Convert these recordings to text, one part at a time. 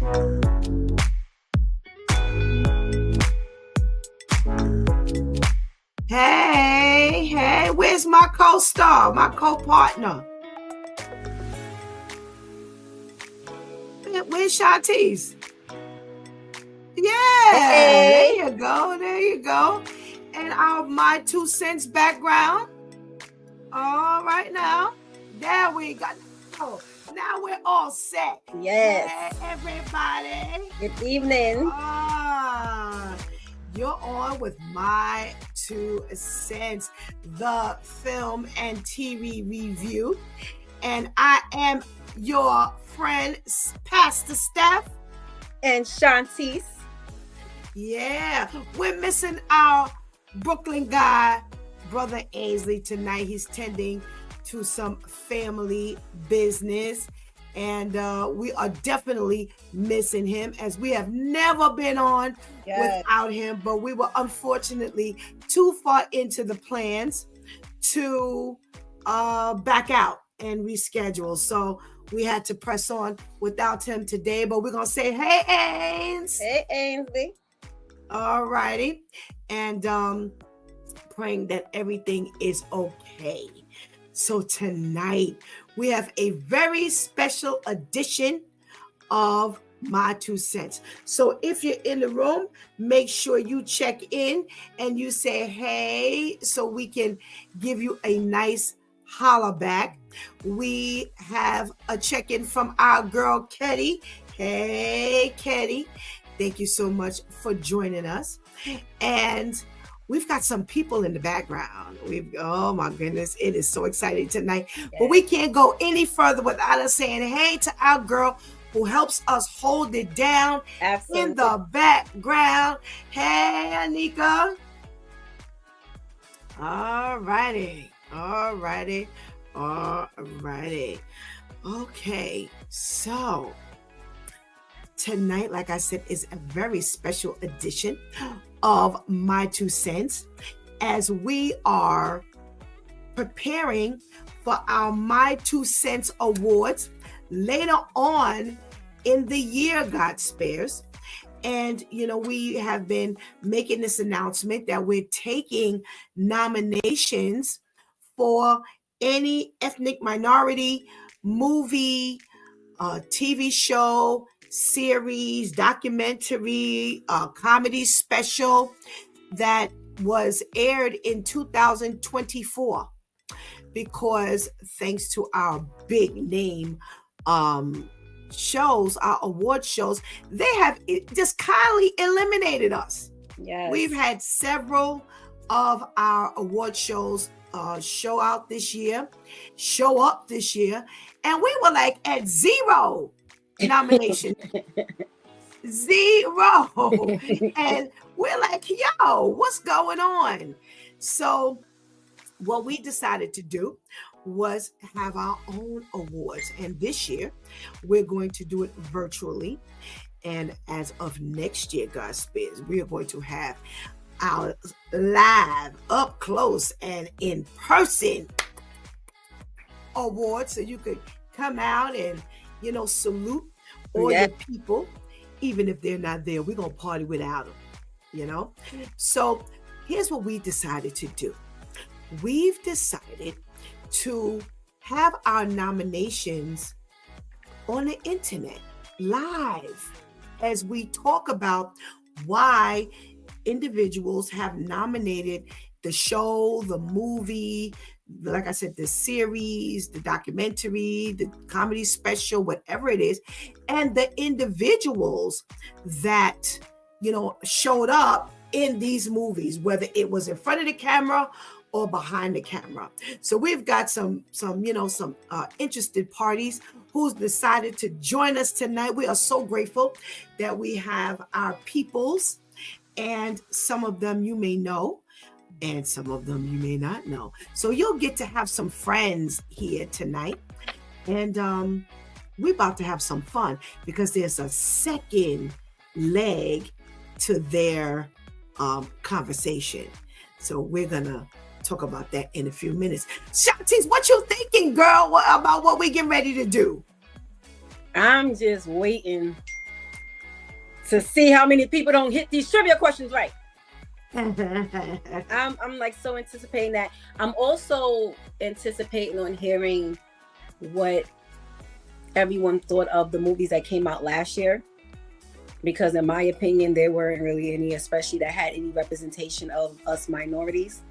Hey, where's my co-star, my co-partner? Where's Shantice? Yeah, Hey. There you go. And our My 2 Cents background. All right now. There we go. Oh, now we're all set. Yes. Hey, everybody. Good evening. You're on with My 2 Cents, the film and TV review. And I am your friend, Pastor Steph. And Shantice. Yeah, we're missing our Brooklyn guy, Brother Ainsley, tonight. He's tending to some family business. And we are definitely missing him, as we have never been on without him. But we were unfortunately too far into the plans to back out and reschedule. So we had to press on without him today. But we're going to say, hey, Ains. Hey, Ainsley. All righty. And praying that everything is okay. So tonight, we have a very special edition of My 2 Cents. So if you're in the room, make sure you check in and you say, hey, so we can give you a nice holler back. We have a check-in from our girl, Ketty. Hey, Ketty. Thank you so much for joining us. And we've got some people in the background. Oh my goodness, it is so exciting tonight. Yes. But we can't go any further without us saying hey to our girl who helps us hold it down. Absolutely. In the background. Hey, Anika. All righty. Okay, so tonight, like I said, is a very special edition of My 2 Cents, as we are preparing for our My 2 Cents Awards later on in the year, God spares. And, we have been making this announcement that we're taking nominations for any ethnic minority movie, TV show, series, documentary, comedy special that was aired in 2024, because thanks to our big name shows, our award shows, they have just kindly eliminated us. Yes. We've had several of our award shows show up this year, and we were like at 0 nomination. 0. And we're like, yo, what's going on? So what we decided to do was have our own awards. And this year, we're going to do it virtually. And as of next year, God spares, we are going to have our live, up close and in person awards. So you could come out and, salute all the people, even if they're not there. We're going to party without them, So here's what we decided to do. We've decided to have our nominations on the internet live, as we talk about why individuals have nominated the show, the movie, like I said, the series, the documentary, the comedy special, whatever it is, and the individuals that, showed up in these movies, whether it was in front of the camera or behind the camera. So we've got some interested parties who's decided to join us tonight. We are so grateful that we have our peoples, and some of them you may know, and some of them you may not know. So you'll get to have some friends here tonight. And we're about to have some fun, because there's a second leg to their conversation. So we're going to talk about that in a few minutes. Shantice, what you thinking, girl, about what we getting ready to do? I'm just waiting to see how many people don't hit these trivia questions right. I'm like so anticipating that. I'm also anticipating on hearing what everyone thought of the movies that came out last year, because in my opinion there weren't really any, especially that had any representation of us minorities.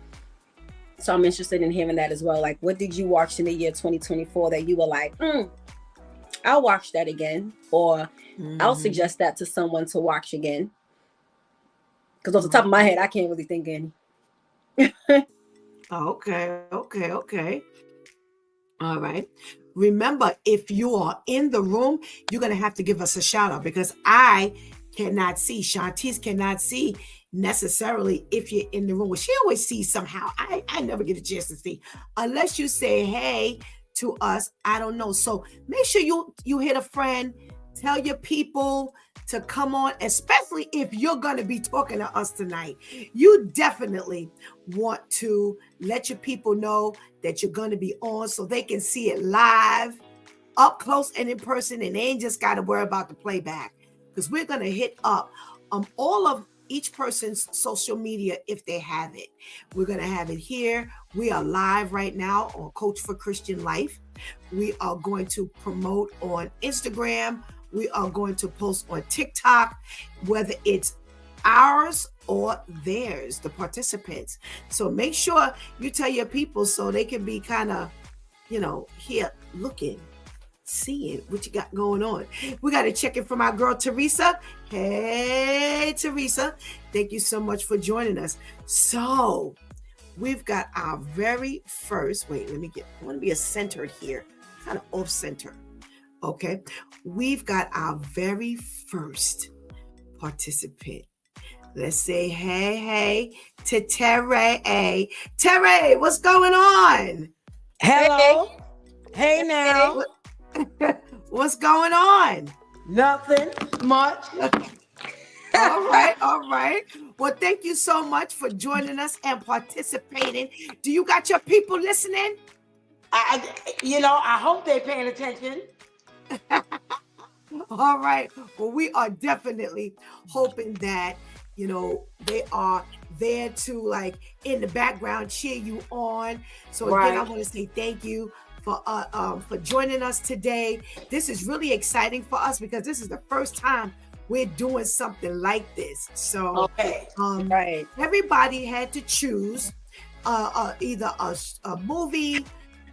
So I'm interested in hearing that as well. Like, what did you watch in the year 2024 that you were like, I'll watch that again, or I'll suggest that to someone to watch again? Because off the top of my head, I can't really think any. Okay. All right. Remember, if you are in the room, you're going to have to give us a shout out, because I cannot see. Shantice cannot see necessarily if you're in the room. Well, she always sees somehow. I never get a chance to see unless you say hey to us. I don't know. So make sure you hit a friend, tell your people to come on, especially if you're going to be talking to us tonight. You definitely want to let your people know that you're going to be on so they can see it live, up close and in person, and they ain't just got to worry about the playback, because we're going to hit up all of each person's social media if they have it. We're going to have it here. We are live right now on Coach for Christian Life. We are going to promote on Instagram. We are going to post on TikTok, whether it's ours or theirs, the participants. So make sure you tell your people so they can be kind of, here looking, seeing what you got going on. We got to check in from our girl, Teresa. Hey, Teresa. Thank you so much for joining us. So we've got our very first, I want to be centered here, kind of off center. Okay, we've got our very first participant. Let's say hey to Terry. Terry, what's going on? Hello. Hey now. What's going on? Nothing much. All right. Well, thank you so much for joining us and participating. Do you got your people listening? I hope they're paying attention. All right. Well, we are definitely hoping that, they are there to in the background cheer you on. So again, I want to say thank you for joining us today. This is really exciting for us because this is the first time we're doing something like this. So everybody had to choose either a movie,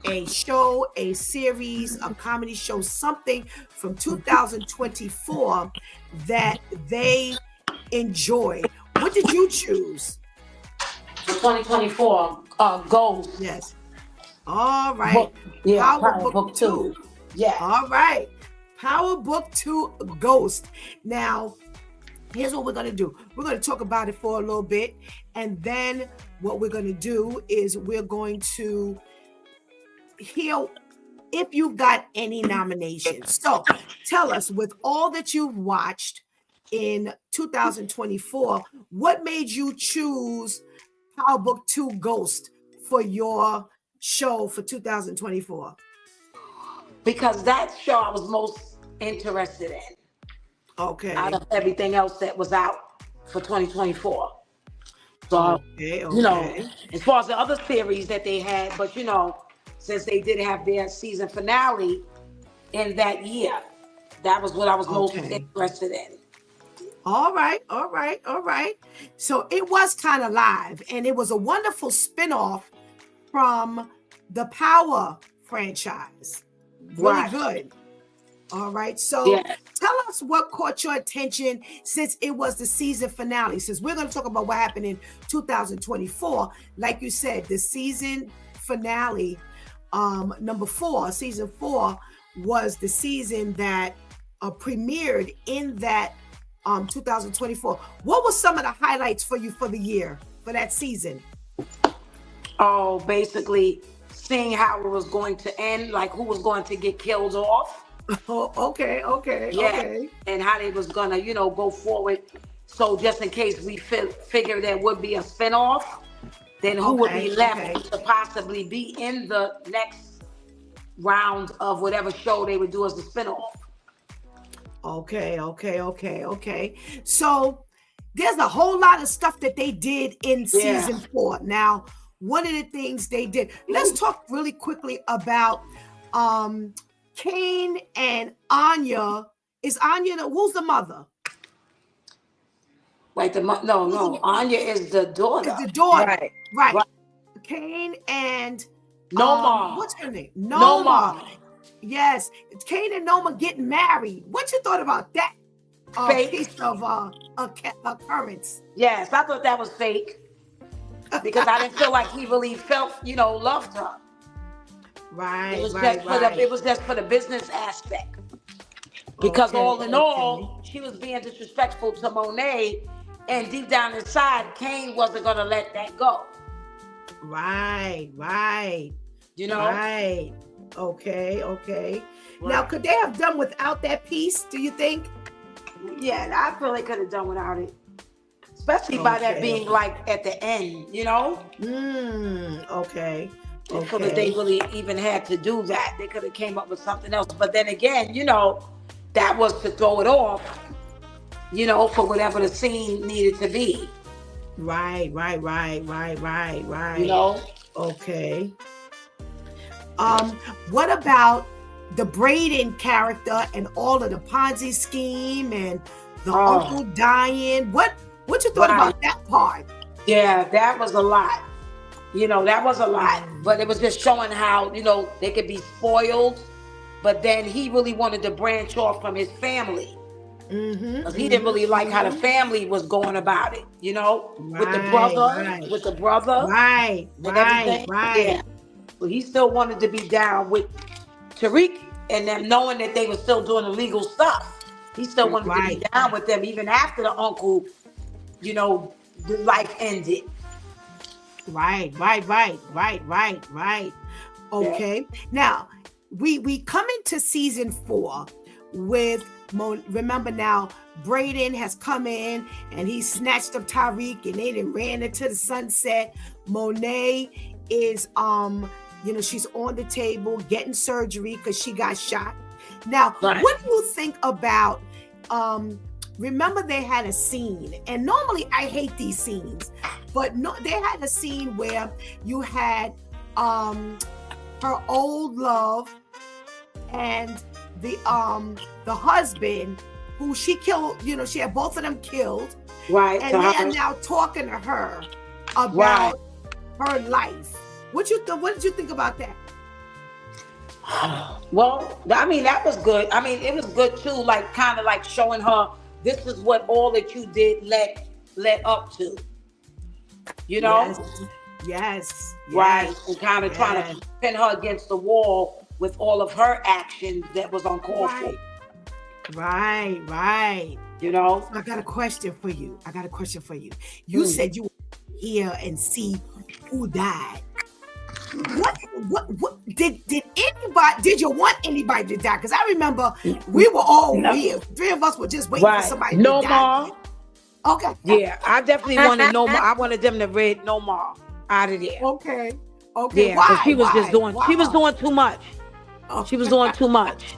a show, a series, a comedy show, something from 2024 that they enjoyed. What did you choose? For 2024, Ghost. Yes. All right. Power Book 2. Yeah. All right. Power Book 2 Ghost. Now, here's what we're going to do. We're going to talk about it for a little bit. And then what we're going to do is we're going to hear if you've got any nominations. So tell us, with all that you've watched in 2024, what made you choose Power Book 2 Ghost for your show for 2024? Because that show I was most interested in. Okay. Out of everything else that was out for 2024. So, as far as the other series that they had, but since they did have their season finale in that year, that was what I was most interested in. All right. So it was kind of live, and it was a wonderful spinoff from the Power franchise. Really good. All right. So tell us what caught your attention since it was the season finale. Since we're going to talk about what happened in 2024, like you said, the season finale, number 4, season 4 was the season that premiered in that 2024. What were some of the highlights for you for the year, for that season? Oh, basically seeing how it was going to end, like who was going to get killed off. Oh, okay. And how they was gonna, go forward. So just in case we figure there would be a spinoff, then who would be left to possibly be in the next round of whatever show they would do as the spinoff. Okay. So there's a whole lot of stuff that they did in season 4. Now, one of the things they did, let's talk really quickly about Kane and Anya. Is Anya who's the mother? Wait, no. Anya is the daughter. Is the daughter. Right. Kane and Noma. What's her name? Noma. Yes. Kane and Noma getting married. What you thought about that? Fake. Piece of occurrence. Yes, I thought that was fake. Because I didn't feel like he really felt, loved her. Right. It was just for the business aspect. Because all in all, she was being disrespectful to Monet, and deep down inside, Kane wasn't gonna let that go. Right. Right. Okay. Right. Now, could they have done without that piece, do you think? Yeah, I feel they could have done without it. Especially by that being like at the end, Okay. So that they really even had to do that. They could have came up with something else. But then again, that was to throw it off, for whatever the scene needed to be. Right. Okay. What about the Braden character and all of the Ponzi scheme and the uncle dying? What you thought about that part? Yeah, that was a lot. That was a lot. But it was just showing how, they could be spoiled. But then he really wanted to branch off from his family. Because he didn't really like how the family was going about it, with the brother. Right. Yeah. But he still wanted to be down with Tariq and them, knowing that they were still doing illegal stuff. He still wanted to be down with them even after the uncle, the life ended. Right. Okay. Yeah. Now, we come into season 4 with remember now, Braden has come in and he snatched up Tariq and they done ran into the sunset. Monet is she's on the table getting surgery because she got shot. Now, what do you think about remember they had a scene, and normally I hate these scenes, but they had a scene where you had her old love and the husband who she killed, she had both of them killed. Right. And they are now talking to her about her life. What did you think about that? Well, I mean, that was good. I mean, it was good too, like kind of like showing her this is what all that you did led up to. Yes. Right. And kind of trying to pin her against the wall with all of her actions that was uncalled for. Right. I got a question for you. You said you would hear and see who died. What did anybody? Did you want anybody to die? Because I remember we were all here. 3 of us were just waiting for somebody to die. More. Okay. Yeah, I definitely wanted no more. I wanted them to read no more out of there. Okay. Yeah, because she was just doing. She was doing too much. She was doing too much.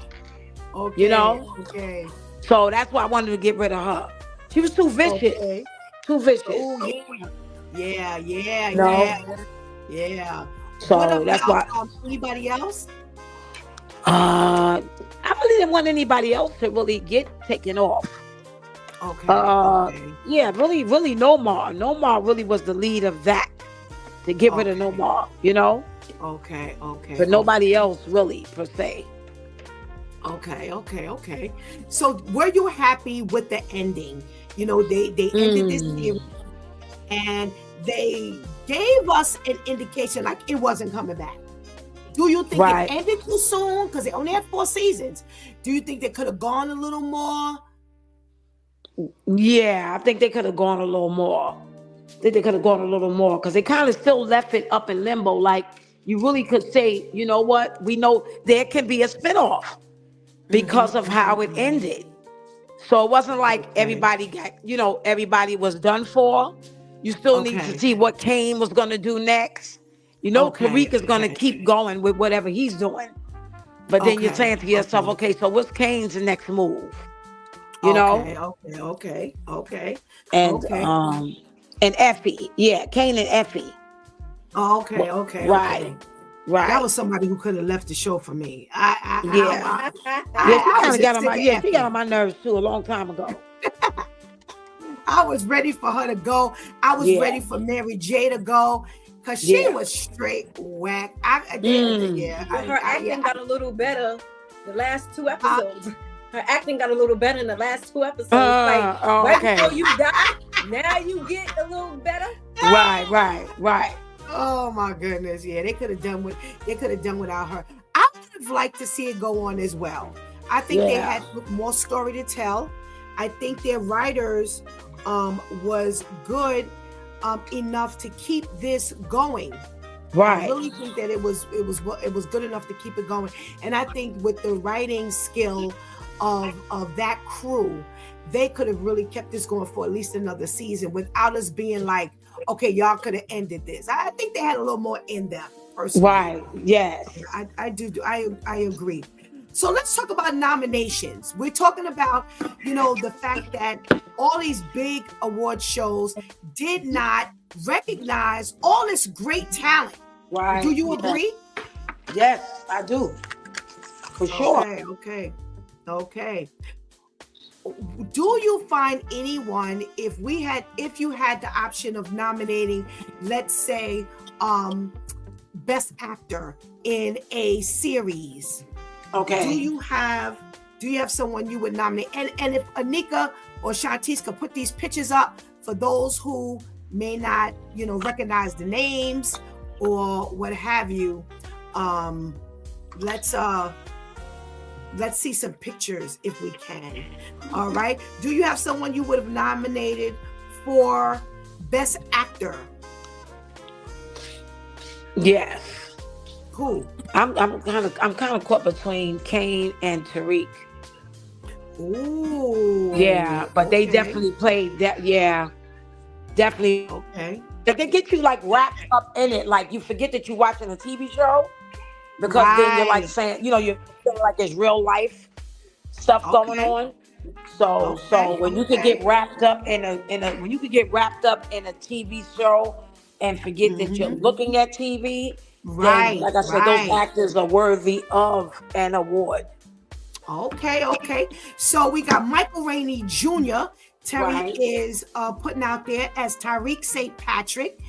Okay. Okay. So that's why I wanted to get rid of her. She was too vicious. Okay. Too vicious. Ooh, yeah. So what about, that's why. Anybody else? I really didn't want anybody else to really get taken off. Okay. Yeah, really Nomar. Nomar really was the lead of that. To get rid of Nomar, Okay. But nobody else really, per se. Okay. So were you happy with the ending? They ended this series and they gave us an indication like it wasn't coming back. Do you think it ended too soon? Because they only had 4 seasons. Do you think they could have gone a little more? Yeah, I think they could have gone a little more. Because they kind of still left it up in limbo. Like, you really could say, you know what? We know there can be a spinoff because of how it ended. So it wasn't like everybody got, everybody was done for. You still need to see what Kane was going to do next. Tariq is going to keep going with whatever he's doing. But then you're saying to yourself, okay, so what's Kane's next move? You know, Okay. and Effie, yeah, Kane and Effie. Okay. That was somebody who could have left the show for me. Yeah, she I kind was of just got on sick my of she got Effie. on my nerves too a long time ago. I was ready for her to go. I was ready for Mary J to go because she was straight whack. Her acting got a little better the last 2 episodes. Her acting got a little better in the last 2 episodes. Right before you die, now you get a little better. Right. Oh my goodness, yeah, they could have done without her. I would have liked to see it go on as well. I think they had more story to tell. I think their writers was good enough to keep this going. Right. I really think that it was good enough to keep it going. And I think with the writing skill of that crew, they could have really kept this going for at least another season without us being like, okay, y'all could have ended this. I think they had a little more in them personally. Right. Yes. I do. I agree. So let's talk about nominations. We're talking about, the fact that all these big award shows did not recognize all this great talent. Right. Do you agree? Yes, I do. For sure. Okay. Do you find anyone, if you had the option of nominating, let's say, best actor in a series? Okay. Do you have someone you would nominate? And if Anika or Shantice could put these pictures up for those who may not, recognize the names or what have you, let's see some pictures if we can. All right. Do you have someone you would have nominated for best actor? Yes. Who? I'm kind of caught between Kane and Tariq. Ooh. Yeah, but they definitely played that. Yeah, definitely. Okay. They get you like wrapped up in it, like you forget that you're watching a TV show, because then you're like saying, you're feeling like there's real life stuff going on. So when you could get wrapped up in a TV show and forget that you're looking at TV. Right. Then, like I said, those actors are worthy of an award. Okay. So we got Michael Rainey Jr. Tariq is putting out there as Tariq St. Patrick,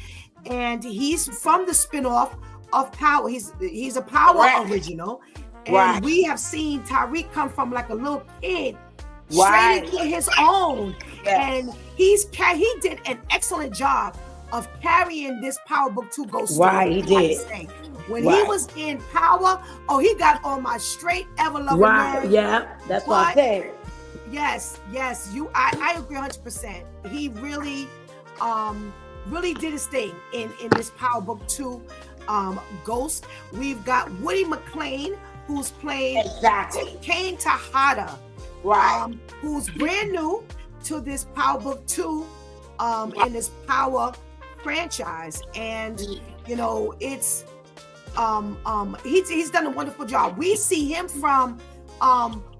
and he's from the spinoff of Power. He's a Power original, and we have seen Tariq come from like a little kid straight into his own, and he did an excellent job of carrying this Power Book 2 Ghost story. He did. When he was in Power, he got on my straight ever-loving nerves. Yeah, that's what I said. Yes, I agree 100%. He really did his thing in this Power Book 2 Ghost. We've got Woody McClain, who's playing Kane Tejada, who's brand new to this Power Book 2 in this Power franchise, and it's he's done a wonderful job. We see him from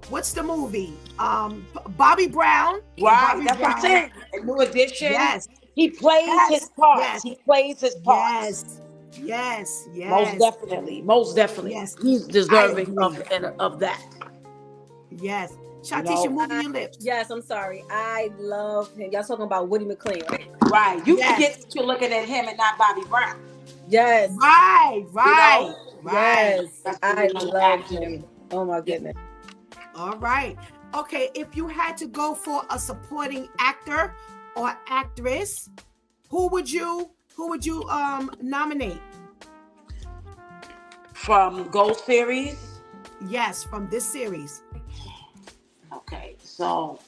what's the movie? Bobby Brown. Right, that's what I'm saying. A New Edition. Yes. He plays his part. Yes. He plays his part. Yes. Most definitely. Yes. He's deserving of that. Yes. Shantice, you're moving your lips. Yes, I'm sorry. I love him. Y'all talking about Woody McClain, right? Right. You forget that you're looking at him and not Bobby Brown. Yes. Right. Yes. I love him. Oh my goodness. All right. Okay, if you had to go for a supporting actor or actress, who would you nominate? From Ghost series? Yes, from this series. Okay, so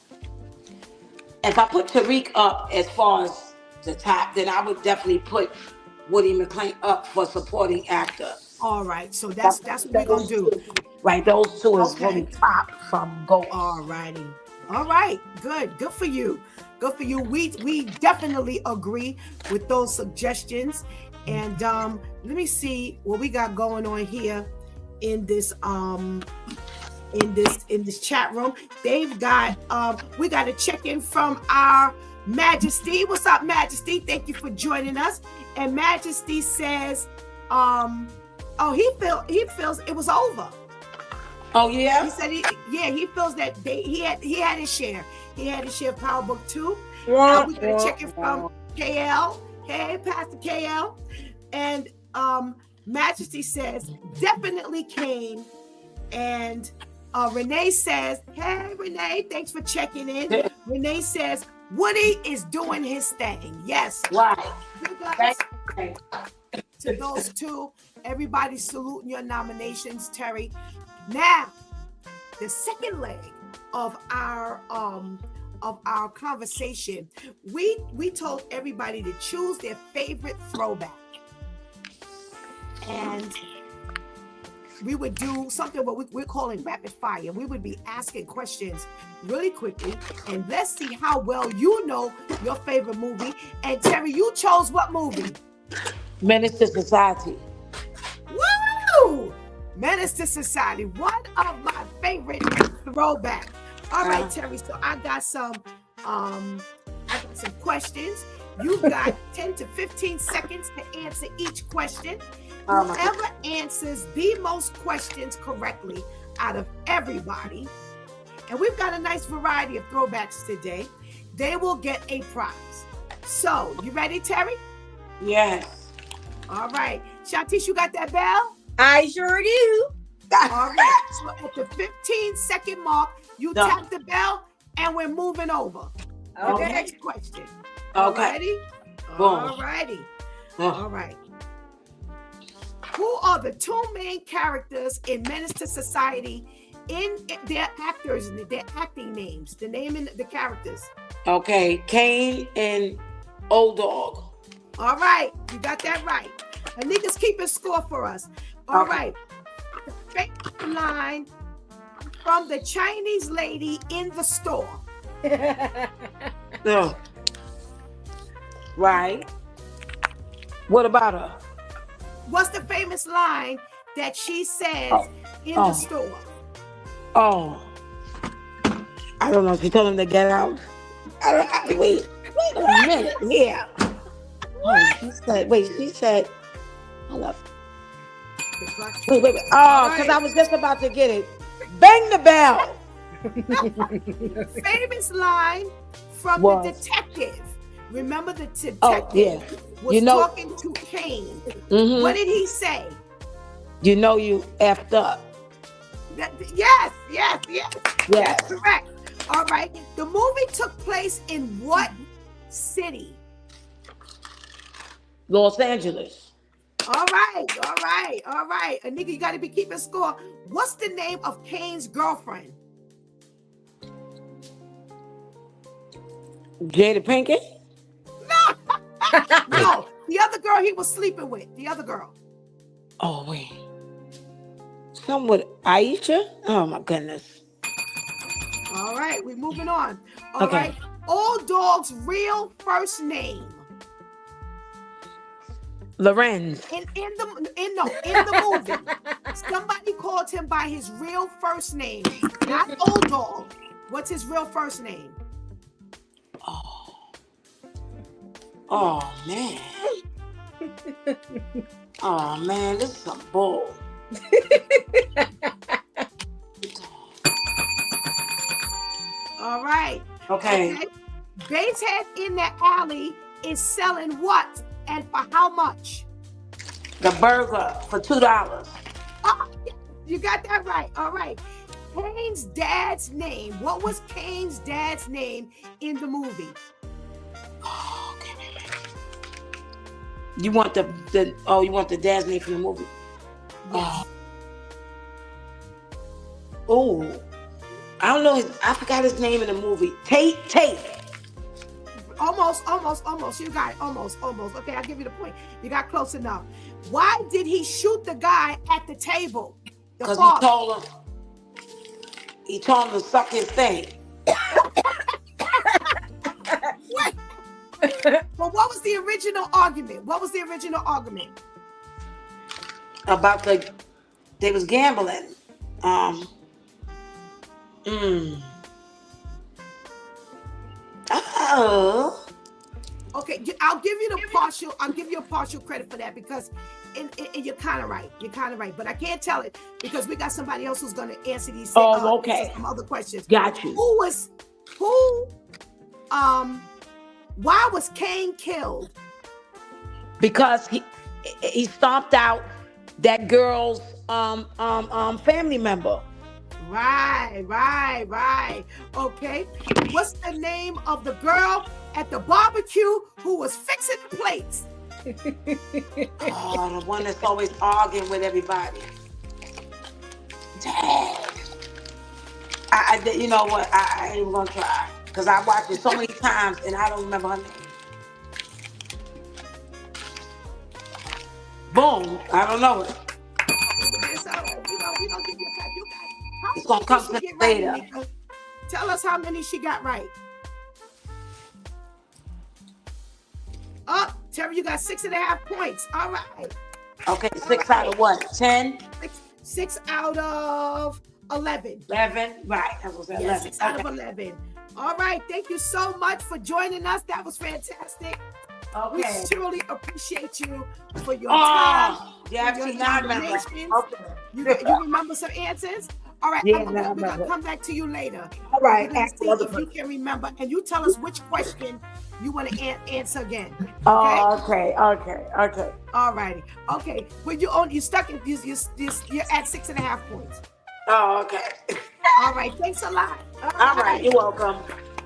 if I put Tariq up as far as the top, then I would definitely put Woody McClain up for supporting actor. All right, so that's what we're gonna do. Right, those two is really top from Ghost. All righty. All right, good for you. We definitely agree with those suggestions. And let me see what we got going on here in this in this chat room. They've got we got a check-in from our Majesty. What's up, Majesty? Thank you for joining us. And Majesty says, he feels it was over. Oh yeah. He said he feels that he had his share. He had his share of Power Book 2. We got a check-in from KL. Hey, Pastor KL. And Majesty says, definitely Kane. And Renee says, hey, Renee, thanks for checking in. Renee says, Woody is doing his thing. Yes. Right. To those two, everybody saluting your nominations, Terry. Now, the second leg of our conversation, we told everybody to choose their favorite throwback. And we would do something what we're calling rapid fire. We would be asking questions really quickly, and let's see how well you know your favorite movie. And Terry, you chose what movie? Menace to Society. Woo! Menace to Society, one of my favorite throwback. All right, Terry. So I got some questions. You've got 10 to 15 seconds to answer each question. Whoever answers the most questions correctly out of everybody, and we've got a nice variety of throwbacks today, they will get a prize. So, you ready, Terry? Yes. All right. Shantice, you got that bell? I sure do. All right. So at the 15-second mark, you tap the bell, and we're moving over. Okay. Next question. Okay. Ready? Boom. All righty. All right. Who are the two main characters in Menace to Society in their actors and their acting names? The name and the characters. Okay. Kane and Old Dog. All right. You got that right. Anika's keeping score for us. All right. The favorite line from the Chinese lady in the store. Right. What about her? What's the famous line that she says in the store? Oh, I don't know. She told him to get out. Wait a minute. Yeah. She said, hold up. Wait. Oh, because I was just about to get it. Bang the bell. Famous line from the detective. Remember the detective was talking to Kane. Mm-hmm. What did he say? You know you effed up. Yes. That's correct. All right. The movie took place in what city? Los Angeles. All right. Anika, you got to be keeping score. What's the name of Kane's girlfriend? Jada Pinkett? No, the other girl he was sleeping with. The other girl. Oh, wait. Somewhat Aisha? Oh, my goodness. All right, we're moving on. All right. Old Dog's real first name. Lorenz. In the movie, somebody called him by his real first name, not Old Dog. What's his real first name? Oh man. Oh man, this is a bull. All right. Okay. Basehead in the alley is selling what and for how much? The burger for $2. Oh, you got that right. All right. Kane's dad's name. What was Kane's dad's name in the movie? Oh, okay. You want you want the dad's name from the movie? Yes. Oh. I don't know I forgot his name in the movie. Tate. Almost. You got it. Almost. Okay, I'll give you the point. You got close enough. Why did he shoot the guy at the table? Because he told him to suck his thing. But what was the original argument? About they was gambling. Mm. Oh. Okay, I'll give you a partial credit for that because and you're kind of right. You're kind of right, but I can't tell it because we got somebody else who's going to answer these. Oh, okay. Answer some other questions. Got you. Why was Cain killed? Because he stomped out that girl's family member. Right. Okay. What's the name of the girl at the barbecue who was fixing the plates? Oh, the one that's always arguing with everybody. Dang. You know what? I ain't even gonna try because I watched it so many times and I don't remember her name. Boom! I don't know it. It's all right. We don't give you time. You got it's gonna come to later. Right, tell us how many she got right. Oh, Terry, you got 6.5 points. All right. Okay, all 6 out of what? 10? 6 out of 11. 11? Right. I was gonna say 11. 6 out of 11. All right. Thank you so much for joining us. That was fantastic. Okay. We truly appreciate you for your time. Yeah, your okay. You remember some answers? All right, yeah, we're gonna come back to you later. All right, see if you can remember, and you tell us which question you want to answer again. Okay? Oh, okay. All righty. Okay. Well, you stuck in you're at 6.5 points. Oh, okay. All right. Thanks a lot. All right. You're welcome.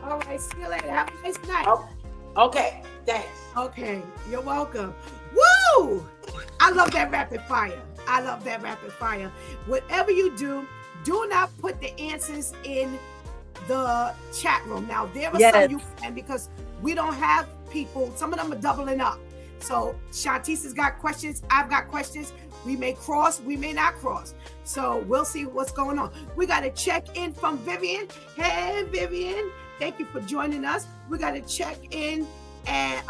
All right. See you later. Have a nice night. Oh, okay. Thanks. Okay. You're welcome. Woo! I love that rapid fire. Whatever you do not put the answers in the chat room. Now, there are some you can because we don't have people. Some of them are doubling up. So Shantice has got questions. I've got questions. We may cross. We may not cross. So we'll see what's going on. We got a check in from Vivian. Hey, Vivian. Thank you for joining us. We got a check in and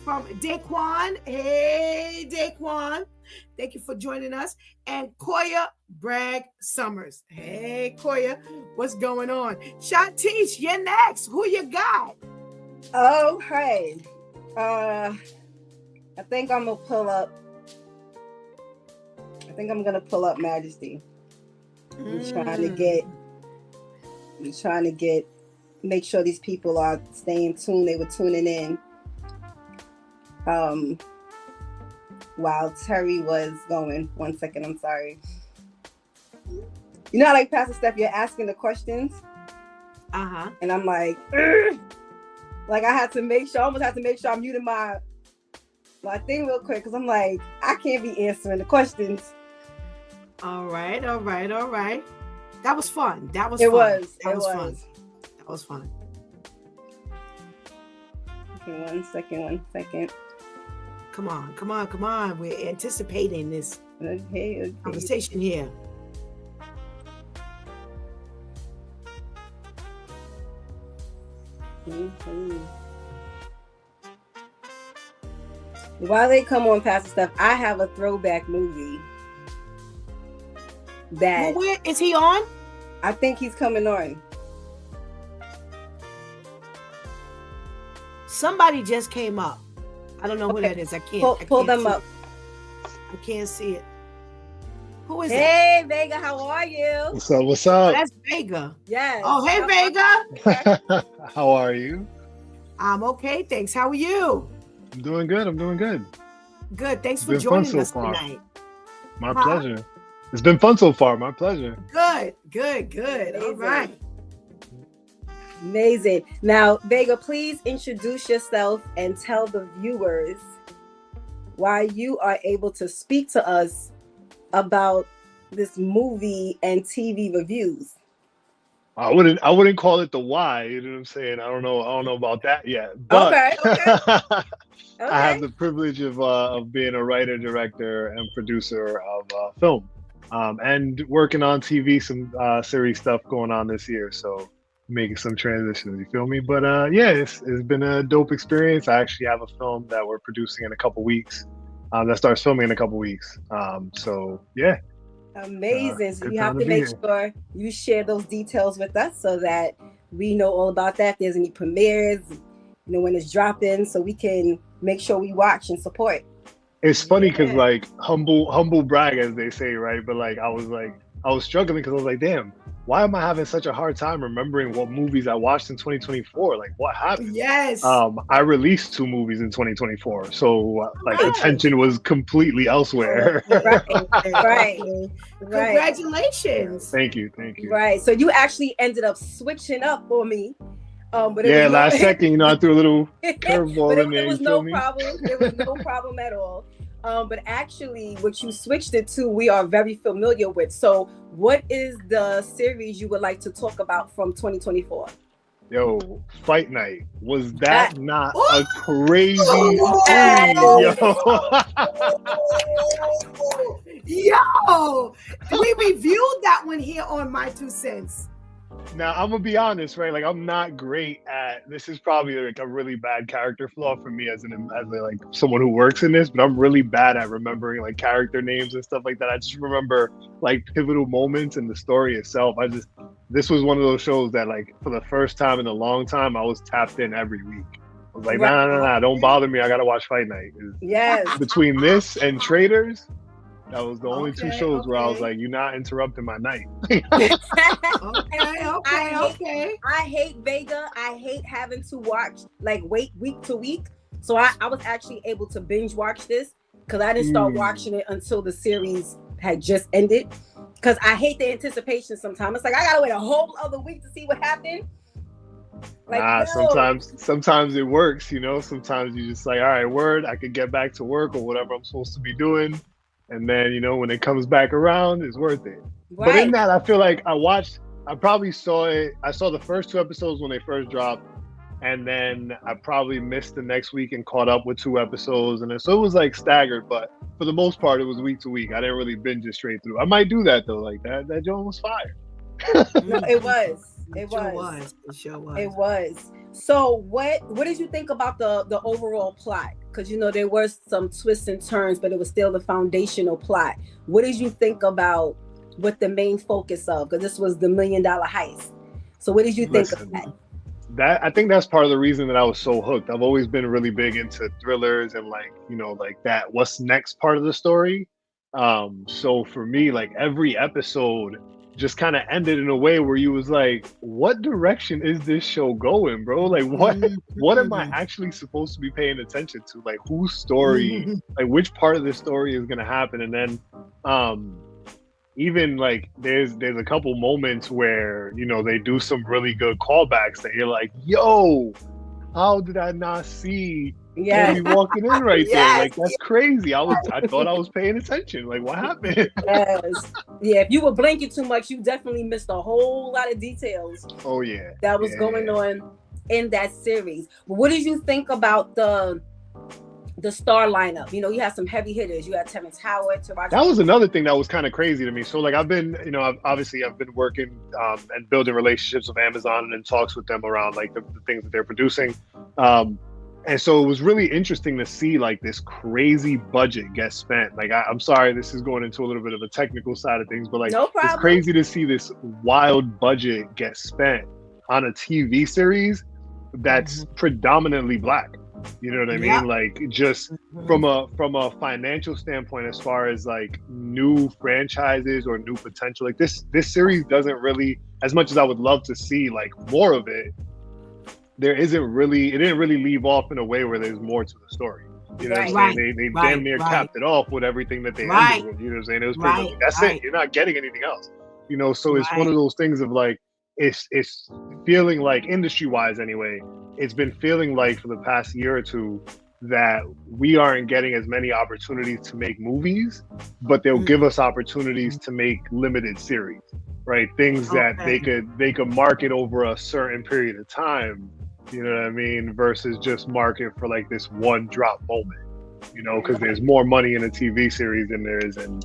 from Daquan. Hey, Daquan. Thank you for joining us. And Koya Bragg Summers. Hey, Koya, what's going on? Shantice, you're next. Who you got? Oh, hey. I think I'm gonna pull up Majesty. We're trying to get make sure these people are staying tuned. They were tuning in while Terry was going. 1 second, I'm sorry. You know how, like, Pastor Steph, you're asking the questions? Uh-huh. And I'm like, ugh. Like, I almost had to make sure I'm muting my thing real quick because I'm like, I can't be answering the questions. All right. That was fun. That was fun. Okay, 1 second. Come on. We're anticipating this conversation here. Mm-hmm. While they come on, Pastor Steph, I have a throwback movie that. Well, where is he on? I think he's coming on. Somebody just came up. I don't know who that is. I can't pull them up. I can't see it. Who is it? Hey, Vega, how are you? What's up? Oh, that's Vega. Yes. Oh, hey, Vega. How are you? I'm okay, thanks. How are you? I'm doing good. Good. Thanks for joining us tonight. My pleasure. It's been fun so far. My pleasure. Good. All right. Amazing. Now, Vega, please introduce yourself and tell the viewers why you are able to speak to us about this movie and TV reviews. I wouldn't call it the why, you know what I'm saying? I don't know about that yet. But Okay. I have the privilege of being a writer, director, and producer of film. And working on TV, some series stuff going on this year. So making some transitions, you feel me? But it's been a dope experience. I actually have a film that we're producing in a couple weeks. That starts filming in a couple weeks. So yeah, Amazing. So Good you time have to to be make here. sure you share those details with us so that we know all about that. If there's any premieres, when it's dropping, so we can make sure we watch and support. It's funny because Yeah. like humble brag as they say, right? But like I was struggling because I was like, damn, why am I having such a hard time remembering what movies I watched in 2024? Like what happened? Yes. I released 2 movies in 2024, so like Right. attention was completely elsewhere. Okay. Right. Okay. Right. Okay. Right. Congratulations. Thank you, thank you. Right. So you actually ended up switching up on me. But it was Yeah, no last second, I threw a little but curveball in it there. was You feel no me? problem. It was no problem at all. But actually, what you switched it to, we are very familiar with. So, what is the series you would like to talk about from 2024? Yo, Fight Night. Was that not Ooh! a crazy Yes. series, yo? Yo, we reviewed that one here on My Two Cents. Now I'm gonna be honest, right? Like I'm not great at this. Is probably like a really bad character flaw for me as like someone who works in this. But I'm really bad at remembering like character names and stuff like that. I just remember like pivotal moments in the story itself. This was one of those shows that like for the first time in a long time I was tapped in every week. I was like, Right. nah, don't bother me. I gotta watch Fight Night. Yes. Between this and Traders, that was the only two Okay, shows where I was okay. like, you're not interrupting my night. Okay. I hate Vega. I hate having to watch, like, wait week to week. So I was actually able to binge watch this because I didn't start watching it until the series had just ended. Because I hate the anticipation sometimes. It's like, I got to wait a whole other week to see what happened. Like, sometimes it works, Sometimes you just like, all right, word, I could get back to work or whatever I'm supposed to be doing. And then, when it comes back around, it's worth it. Right. But in that, I feel like I probably saw it. I saw the first 2 episodes when they first dropped. And then I probably missed the next week and caught up with 2 episodes. And then, so it was like staggered, but for the most part, it was week to week. I didn't really binge it straight through. I might do that though. Like that joint was fire. No, it was. It sure was. It was. So what did you think about the overall plot? Because there were some twists and turns, but it was still the foundational plot. What did you think about what the main focus of? Because this was the $1 million heist. So what did you think of that? I think that's part of the reason that I was so hooked. I've always been really big into thrillers and like that what's next part of the story. So for me, like every episode just kind of ended in a way where you was like, what direction is this show going, bro? Like what am I actually supposed to be paying attention to? Like whose story, like which part of this story is gonna happen? And then even like there's a couple moments where they do some really good callbacks that you're like, yo, how did I not see Andy walking in right there? Like that's crazy. I thought I was paying attention. Like what happened? Yes. Yeah, if you were blinking too much, you definitely missed a whole lot of details. Oh yeah. That was going on in that series. What did you think about the star lineup? You had some heavy hitters. You had Terrence Howard, Taraji. That was another thing that was kind of crazy to me. So like I've been, I've been working and building relationships with Amazon and in talks with them around like the things that they're producing. And so it was really interesting to see like this crazy budget get spent. Like I'm sorry, this is going into a little bit of a technical side of things, but like it's crazy to see this wild budget get spent on a TV series that's predominantly Black. You know what I mean? Like just from a financial standpoint, as far as like new franchises or new potential, like this series doesn't really, as much as I would love to see like more of it, it didn't really leave off in a way where there's more to the story. You know what I'm saying? They damn near capped it off with everything that they ended with. You know what I'm saying? It was pretty much, that's it. You're not getting anything else. So it's one of those things of like, it's feeling like, industry wise anyway, it's been feeling like for the past year or two that we aren't getting as many opportunities to make movies, but they'll give us opportunities to make limited series, right? Things that they could market over a certain period of time, you know what I mean? Versus just market for like this one drop moment, because there's more money in a TV series than there is in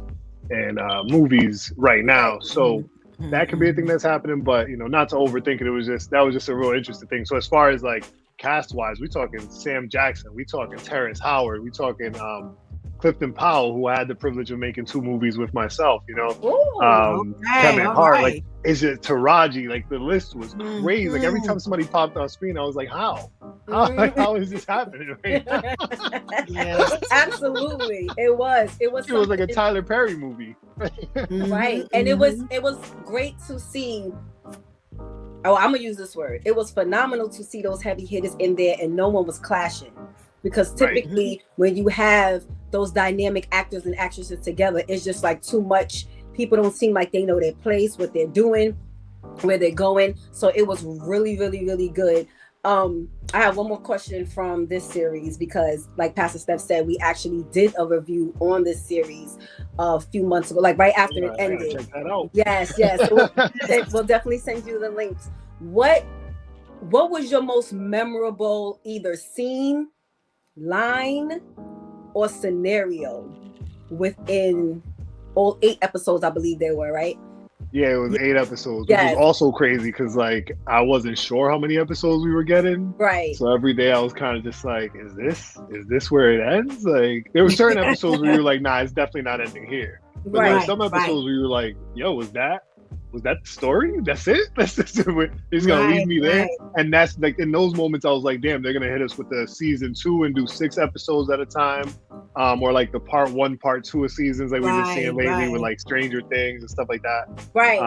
movies right now. So that could be a thing that's happening, but not to overthink it. That was just a real interesting thing. So as far as like cast wise, we talking Sam Jackson, we talking Terrence Howard, we talking Clifton Powell, who I had the privilege of making 2 movies with myself, Ooh, Kevin Hart, right. like, is it Taraji? Like, the list was crazy. Like, every Mhm. time somebody popped on screen, I was like, how is this happening right now? Yes. Absolutely. It was It was like a something- Tyler Perry movie. right. And it was great to see. Oh, I'm gonna use this word. It was phenomenal to see those heavy hitters in there and no one was clashing. Because typically when you have those dynamic actors and actresses together, it's just like too much. People don't seem like they know their place, what they're doing, where they're going. So it was really, really, really good. I have one more question from this series because, like Pastor Steph said, we actually did a review on this series a few months ago, like right after it ended. Check that out. Yes. So we'll definitely send you the links. What was your most memorable either scene, line, or scenario within all 8 episodes? I believe there were, right? Yeah, it was 8 episodes, which Yes. was also crazy because, like, I wasn't sure how many episodes we were getting. Right. So every day I was kind of just like, is this where it ends? Like, there were certain episodes where you were like, nah, it's definitely not ending here. But there were some episodes where you were like, yo, was that the story? That's it? That's just it's gonna leave me there. And that's like, in those moments I was like, damn, they're gonna hit us with the season 2 and do 6 episodes at a time. Or like the part 1, part 2 of seasons like we've been seeing lately with like Stranger Things and stuff like that. Right.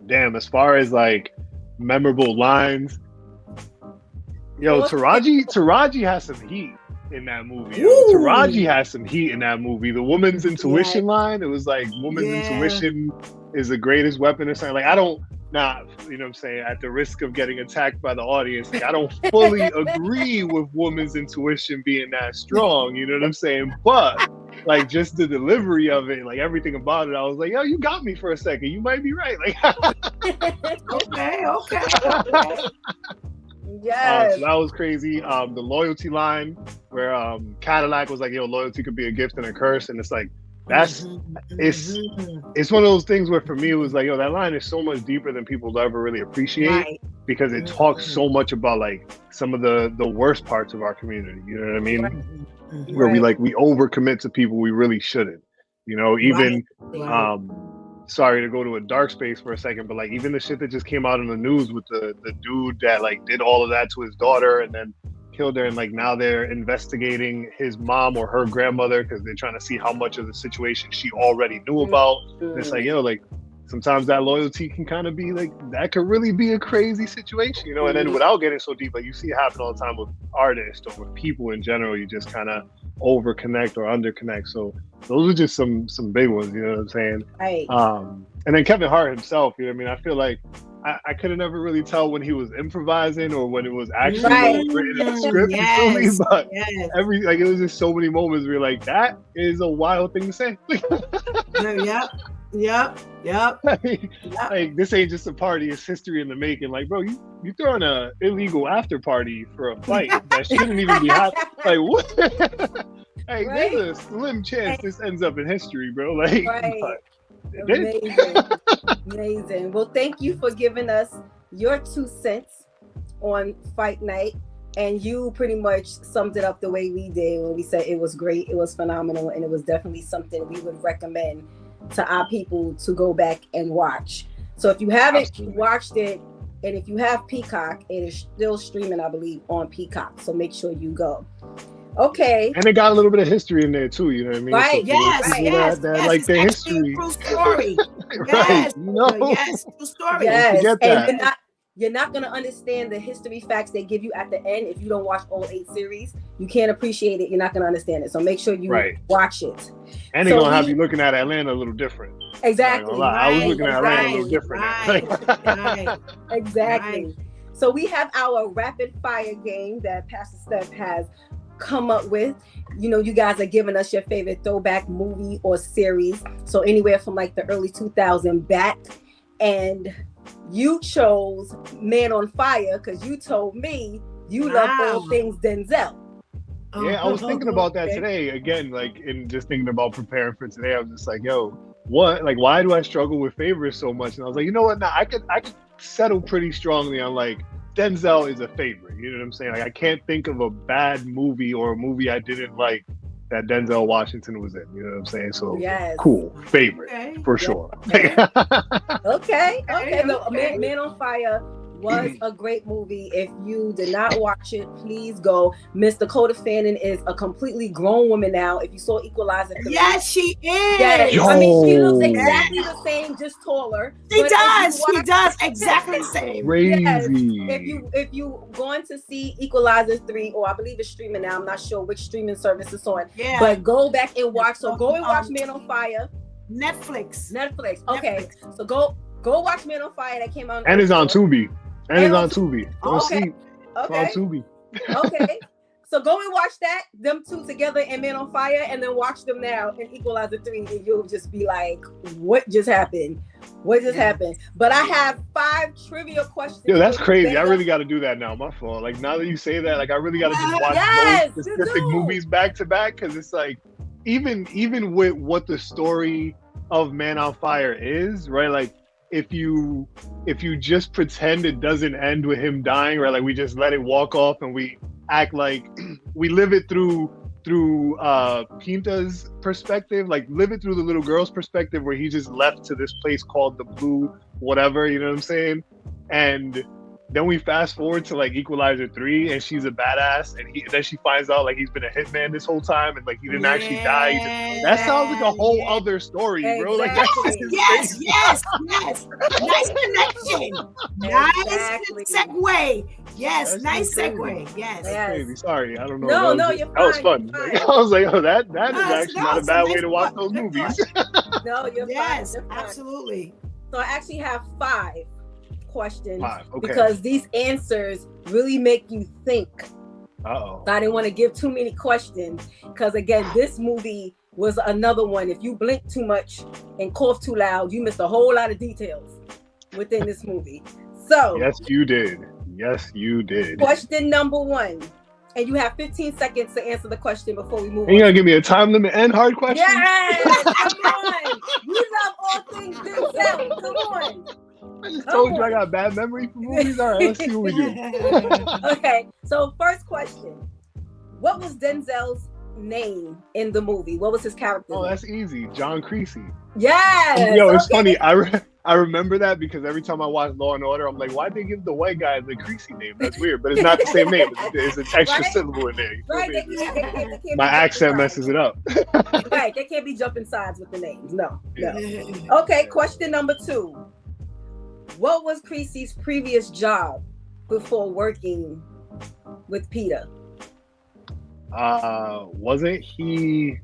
Damn, as far as like memorable lines, yo, Taraji has some heat in that movie. Taraji has some heat in that movie. The woman's intuition line, it was like, woman's intuition is the greatest weapon or something. Like, I don't, you know what I'm saying, at the risk of getting attacked by the audience, like, I don't fully agree with woman's intuition being that strong, you know what I'm saying? But like, just the delivery of it, like everything about it, I was like, yo, you got me for a second. You might be right. Like, okay. Yes. So that was crazy. The loyalty line where Cadillac was like, yo, loyalty could be a gift and a curse. And it's like, it's one of those things where for me it was like, yo, that line is so much deeper than people ever really appreciate, because it talks so much about like some of the worst parts of our community, you know what I mean? Where we overcommit to people we really shouldn't, you know, even sorry to go to a dark space for a second, but like even the shit that just came out in the news with the dude that like did all of that to his daughter and then killed her, and like now they're investigating his mom or her grandmother because they're trying to see how much of the situation she already knew about. And it's like, yo, like sometimes that loyalty can kind of be like, that could really be a crazy situation, you know? And then without getting so deep, like you see it happen all the time with artists or with people in general, you just kind of over connect or under connect. So those are just some big ones, you know what I'm saying? Right. And then Kevin Hart himself, you know what I mean? I feel like I could have never really tell when he was improvising or when it was actually written in the script. You feel me? But it was just so many moments where you're like, that is a wild thing to say. Yep. Like this ain't just a party; it's history in the making. Like, bro, you throwing a illegal after party for a fight that shouldn't even be happening. Like, what? Hey, there's a slim chance this ends up in history, bro. Like, Amazing. Well, thank you for giving us your 2 cents on Fight Night. And you pretty much summed it up the way we did when we said it was great, it was phenomenal, and it was definitely something we would recommend to our people to go back and watch. So if you haven't watched it, and if you have Peacock, it is still streaming, I believe, on Peacock. So make sure you go. Okay. And it got a little bit of history in there too, you know what I mean? Right. So Yes. like the history. True story. Right. You know? Yes, true story. Yes. And you're not going to understand the history facts they give you at the end if you don't watch all 8 series. You can't appreciate it. You're not going to understand it. So make sure you watch it. And they're going to have you looking at Atlanta a little different. Exactly. I was looking at Atlanta a little different. Exactly. So we have our rapid fire game that Pastor Steph has come up with. You know, you guys are giving us your favorite throwback movie or series. So anywhere from like the early 2000s back. And you chose Man on Fire because you told me you love all things Denzel. Yeah, I was thinking about that today. Again, like, in just thinking about preparing for today, I was just like, yo, what? Like, why do I struggle with favorites so much? And I was like, you know what? Now I could settle pretty strongly on like Denzel is a favorite. You know what I'm saying? Like, I can't think of a bad movie or a movie I didn't like that Denzel Washington was in. You know what I'm saying? So Yes. cool, favorite for sure. Okay. No, Man on Fire was a great movie. If you did not watch it, please go. Miss Dakota Fanning is a completely grown woman now. If you saw Equalizer 3, yes, she is. yes. I mean, she looks exactly the same, just taller. She does. She does exactly the same. Crazy. Yes. If you going to see Equalizer 3, or I believe it's streaming now, I'm not sure which streaming service it's on. Yeah. But go back and watch. So go and watch Man on Fire. Netflix. Okay. So go watch Man on Fire that came out. And it's on Tubi. Don't sleep. Okay. It's on Tubi. Okay. So go and watch that, them two together in Man on Fire, and then watch them now in Equalizer 3, and you'll just be like, what just happened? What just happened? But I have 5 trivia questions. Yo, that's crazy. I really got to do that now. My fault. Like, now that you say that, like, I really got to just watch those specific movies back to back, because it's like, even with what the story of Man on Fire is, right? Like, if you just pretend it doesn't end with him dying, right? Like, we just let it walk off and we act like we live it through Pinta's perspective, like live it through the little girl's perspective, where he just left to this place called the Blue whatever, you know what I'm saying? And then we fast forward to like Equalizer 3, and she's a badass, and then she finds out like he's been a hitman this whole time, and like he didn't actually die. That sounds like a whole other story, bro. Like that's yes. Nice connection. Nice segue. Yes, that's nice segue. Yes. That's crazy. Sorry, I don't know. No, you're fine. That was fun. Like, I was like, oh, that is actually not a bad way to watch those movies. No, you're fine. Yes, absolutely. So I actually have 5 questions, okay. Because these answers really make you think. So I didn't want to give too many questions, because again, this movie was another one. If you blink too much and cough too loud, you missed a whole lot of details within this movie. So yes, you did. Question number 1, and you have 15 seconds to answer the question before we move on. You gonna give me a time limit and hard question? Yes, come on. We love all things Denzel. Come on. I just told you I got a bad memory for movies. All right, let's see what we do. Okay, so first question. What was Denzel's name in the movie? What was his character name? That's easy. John Creasy. Yes. Yo, it's funny. I remember that because every time I watch Law and Order, I'm like, why'd they give the white guy the Creasy name? That's weird, but it's not the same name. It's an extra syllable in there. Right. They can't my accent messes it up. Right. They can't be jumping sides with the names. No. Okay. Question number 2. What was Creasy's previous job before working with Peter? Wasn't he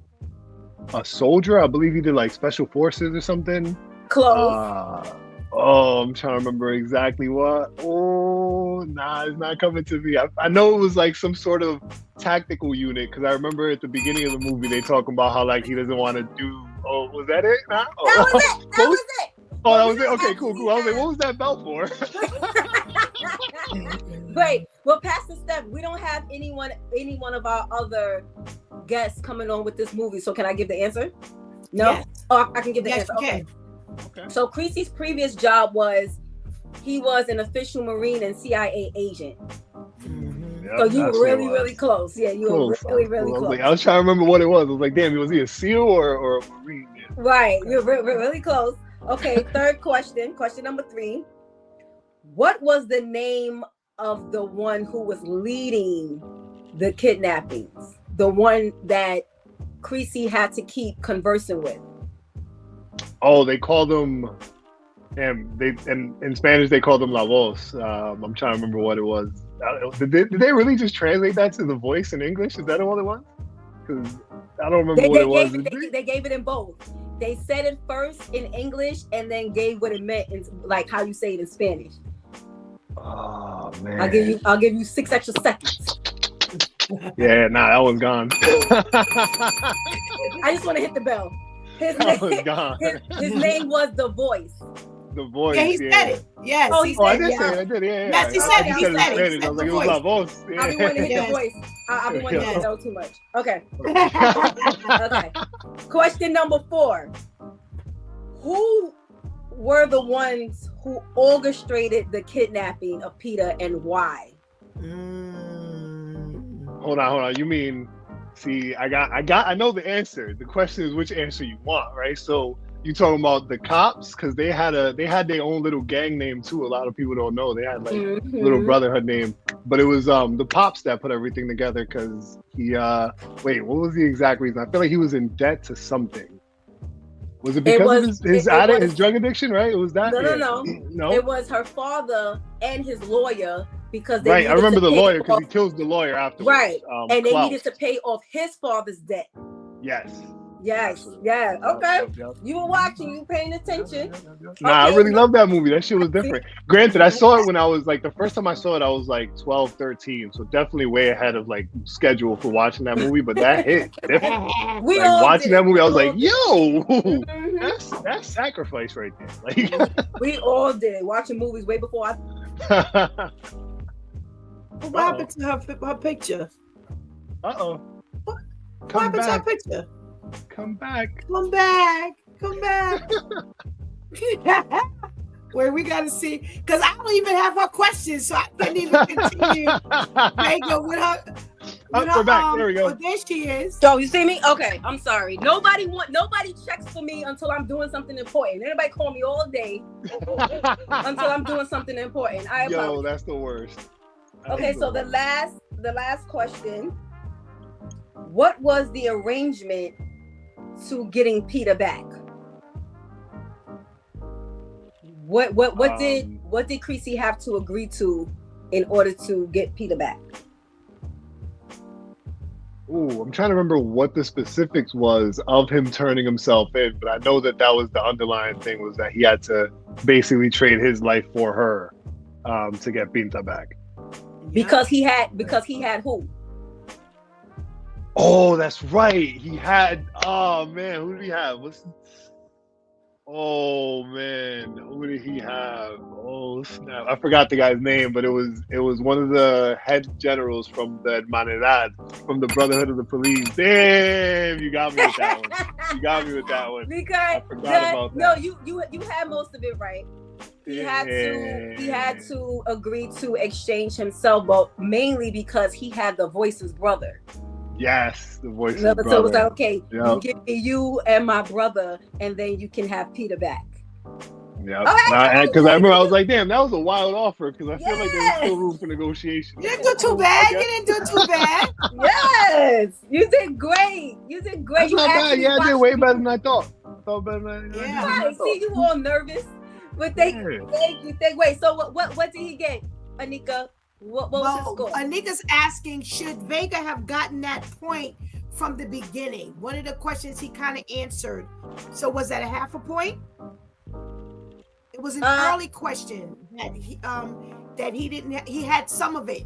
a soldier? I believe he did like special forces or something. Close. I'm trying to remember exactly what. Oh, nah, it's not coming to me. I know it was like some sort of tactical unit, because I remember at the beginning of the movie they talking about how like he doesn't want to do. Oh, was that it? Nah? That was it. Oh, that was it. Okay, cool. I was like, what was that belt for? Great. Well, Pastor Steph, we don't have any one of our other guests coming on with this movie. So can I give the answer? No? Yes. Oh, I can give the answer. Okay. So Creasy's previous job was he was an official Marine and CIA agent. Mm-hmm. Yep, so you were really close. Yeah, you were really close. I was trying to remember what it was. I was like, damn, was he a SEAL or a Marine? Yeah. Right. You're really close. Okay, third question. Question number 3. What was the name of the one who was leading the kidnappings? The one that Creasy had to keep conversing with? Oh, they called them, in Spanish they called them La Voz. I'm trying to remember what it was. Did they really just translate that to the voice in English? Is that what it was? Because I don't remember what it was. They gave it in both. They said it first in English and then gave what it meant in like how you say it in Spanish. Oh man! I'll give you 6 extra seconds. Yeah, that one's gone. I just want to hit the bell. His name was The Voice. The Voice. Yeah, he said it. Yes. Oh, he said I did say it. I did. Yeah. Yes, he said it. He said it. I was like, it was La Voz. I've been wanting to hit the voice. I've been wanting to hit the bell too much. Okay. Okay. Question number 4. Who were the ones who orchestrated the kidnapping of Peter and why? Hold on. You mean See, I know the answer. The question is which answer you want, right? So you talking about the cops because they had their own little gang name too. A lot of people don't know they had like little brotherhood name, but it was the pops that put everything together because he wait, what was the exact reason? I feel like he was in debt to something. Was it because of his drug addiction? Right? It was that. No. It was her father and his lawyer because they right. I remember the lawyer because he kills the lawyer afterwards. Right, and they needed to pay off his father's debt. Yes. Yes. Yeah. Okay. Yep. You were watching. You paying attention. Nah, okay. I really love that movie. That shit was different. Granted, I saw it when I was like the first time I saw it, I was like 12, 13. So definitely way ahead of like schedule for watching that movie. But that hit different. We like, all watching did. that movie, I was like, yo, that's sacrifice right there. Like we all did. Watching movies way before I. What happened to her picture? Uh-oh. What happened to her picture? Come back. Where we gotta see, because I don't even have her questions, so I can't even continue. With her. We're back. There we go. Oh, there she is. So you see me? Okay, I'm sorry. Nobody checks for me until I'm doing something important. Anybody call me all day until I'm doing something important. I apologize. Yo, that's the worst. Okay, so the last question. What was the arrangement to getting Peter back? What did Creasy have to agree to in order to get Peter back? Ooh, I'm trying to remember what the specifics was of him turning himself in, but I know that was the underlying thing was that he had to basically trade his life for her to get Pinta back. Because he had who? Oh, that's right. He had. Oh man, who did he have? Oh man, who did he have? Oh snap! I forgot the guy's name, but it was one of the head generals from the Hermanidad, from the Brotherhood of the Police. Damn, you got me with that one. Because I forgot about that. No, you had most of it right. He had to agree to exchange himself, but mainly because he had the Voice's brother. Yes, the Voice's brother. So it was like, okay, you give me you and my brother, and then you can have Peter back. Yeah, because I remember I was like, damn, that was a wild offer because I feel like there's still room for negotiation. You didn't do too bad. Yes, you did great. That's not bad. Yeah, I did way better than I thought. I see you all nervous, but thank you. Wait, so what did he get, Anika? What was his score? Anika's asking, should Vega have gotten that point from the beginning? One of the questions he kind of answered. So was that a half a point? It was an early question that he had some of it.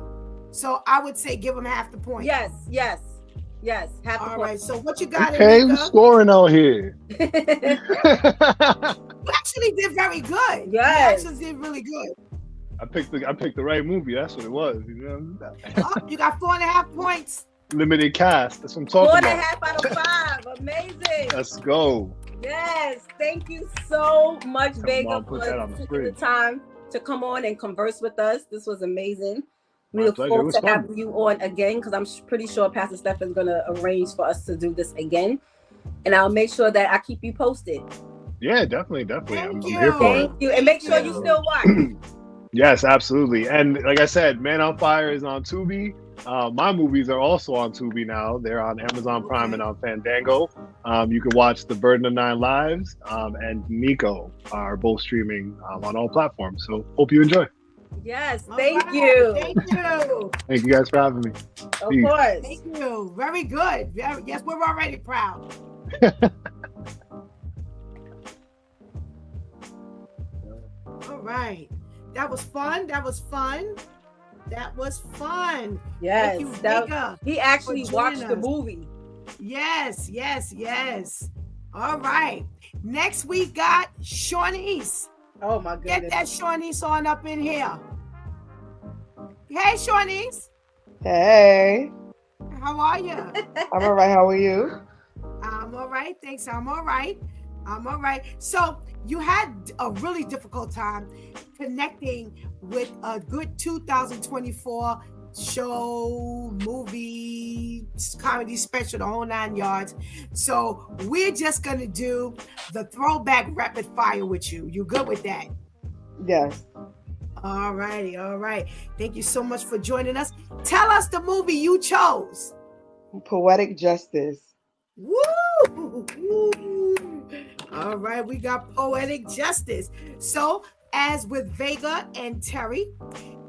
So I would say give him half the point. Yes. Half the point. All right. So what you got? Okay, who's scoring out here? You actually did very good. Yes. You actually did really good. I picked the right movie. That's what it was. You know? You got 4.5 points. Limited cast. That's what I'm talking about. 4.5 out of 5. Amazing. Let's go. Yes. Thank you so much, Vega, for taking the time to come on and converse with us. This was amazing. We look forward to having you on again because I'm pretty sure Pastor Steph is going to arrange for us to do this again. And I'll make sure that I keep you posted. Yeah, definitely. I'm here for it. Thank you. And make sure you still watch. Yes, absolutely. And like I said, Man on Fire is on Tubi. My movies are also on Tubi now. They're on Amazon Prime and on Fandango. You can watch The Burden of Nine Lives and Nico are both streaming on all platforms. So hope you enjoy. Yes, thank you. Thank you. Thank you guys for having me. Of course. Thank you. Very good. Yes, we're already proud. All right. That was fun. Yes. He actually watched the movie. Yes. All right. Next we got Shawnice. Oh my goodness. Get that Shawnice on up in here. Hey, Shawnice. Hey. How are you? I'm all right. How are you? I'm all right. Thanks. I'm all right. So you had a really difficult time connecting with a good 2024 show, movie, comedy special, the whole 9 yards. So we're just gonna do the throwback rapid fire with you. You good with that? Yes. All righty, all right. Thank you so much for joining us. Tell us the movie you chose. Poetic Justice. Woo! All right, we got Poetic Justice. So, as with Vega and Terry,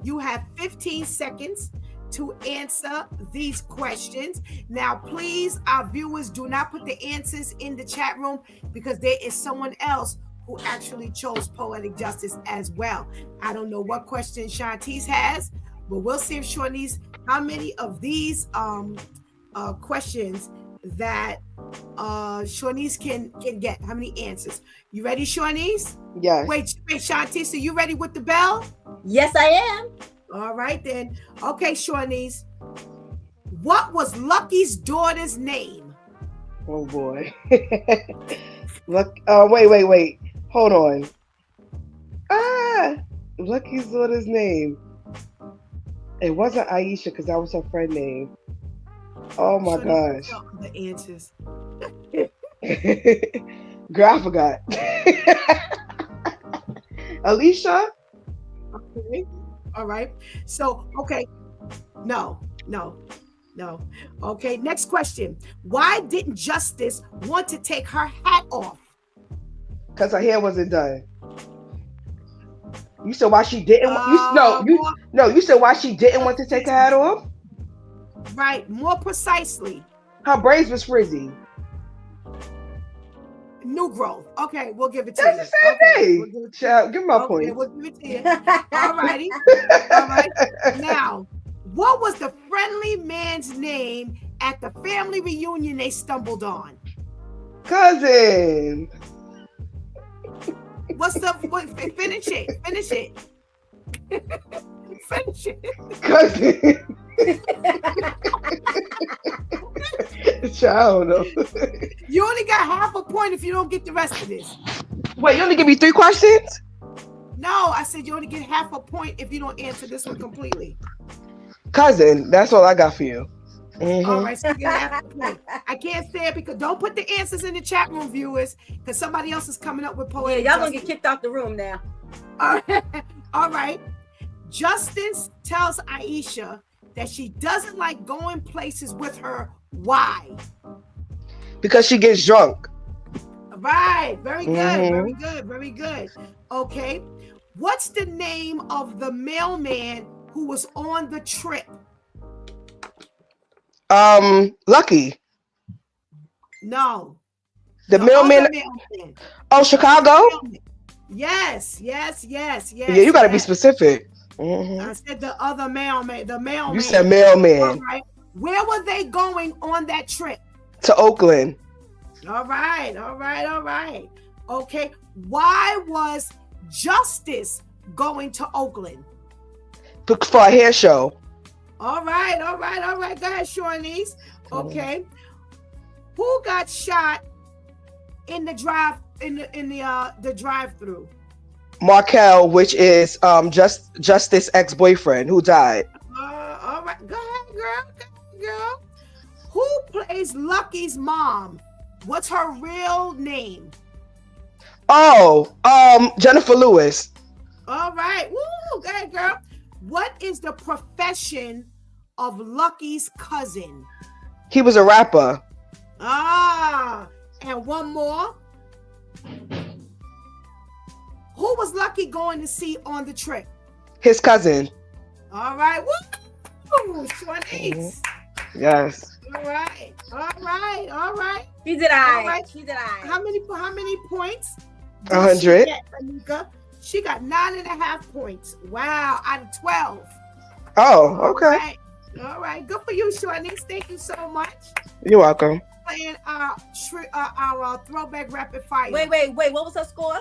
you have 15 seconds to answer these questions. Now, please, our viewers, do not put the answers in the chat room because there is someone else who actually chose Poetic Justice as well. I don't know what question Shantice has, but we'll see if Shawnee's, how many of these questions that Shawnee's can get. How many answers? You ready, Shawnee's? Yes. Wait, Shantice, are you ready with the bell? Yes, I am. All right, then. Okay, Shawnee's. What was Lucky's daughter's name? Oh, boy. Look. Wait. Hold on. Lucky's daughter's name. It wasn't Aisha because that was her friend name. Oh my gosh. The answers. Girl, I forgot. Alicia? Okay. All right. So, okay. No. Okay, next question. Why didn't Justice want to take her hat off? Because her hair wasn't done. You said why she didn't you said why she didn't want to take her hat off? Right, more precisely. Her braids was frizzy. New growth. Okay, we'll give it to you. That's the same thing. We'll Child, give me my point. We'll give it to you. All righty. All right. Now, what was the friendly man's name at the family reunion they stumbled on? Cousin. Finish it. Finish it. Cousin. Child, no. You only got half a point if you don't get the rest of this. Wait, you only give me 3 questions? No, I said you only get half a point if you don't answer this one completely. Cousin, that's all I got for you. Mm-hmm. All right, so you get half a point. I can't say it because don't put the answers in the chat room, viewers, because somebody else is coming up with poetic. Yeah, y'all gonna get kicked out the room now. All right. Justice tells Aisha that she doesn't like going places with her. Why? Because she gets drunk. Right. Very good. Very good. Okay. What's the name of the mailman who was on the trip? Lucky. No. The mailman. Oh, Chicago? Yes. Yeah, you gotta be specific. I said the other mailman. The mailman. You said mailman. All right. Where were they going on that trip? To Oakland. All right. Okay. Why was Justice going to Oakland? For a hair show. All right. Go ahead, Shawnee's. Okay. Who got shot in the drive-through? Markel, which is Justice ex-boyfriend who died. All right. Go ahead, girl. Who plays Lucky's mom? What's her real name? Oh, Jennifer Lewis. All right. Woo, go ahead, girl. What is the profession of Lucky's cousin? He was a rapper. And one more. Who was Lucky going to see on the trip? His cousin. All right. Woo! Shawnee's. Yes. All right. She did I. How many points? 100. She got 9.5 points. Wow, out of 12. Oh, okay. All right. Good for you, Shawnee's. Thank you so much. You're welcome. Playing our throwback rapid fire. Wait. What was her score?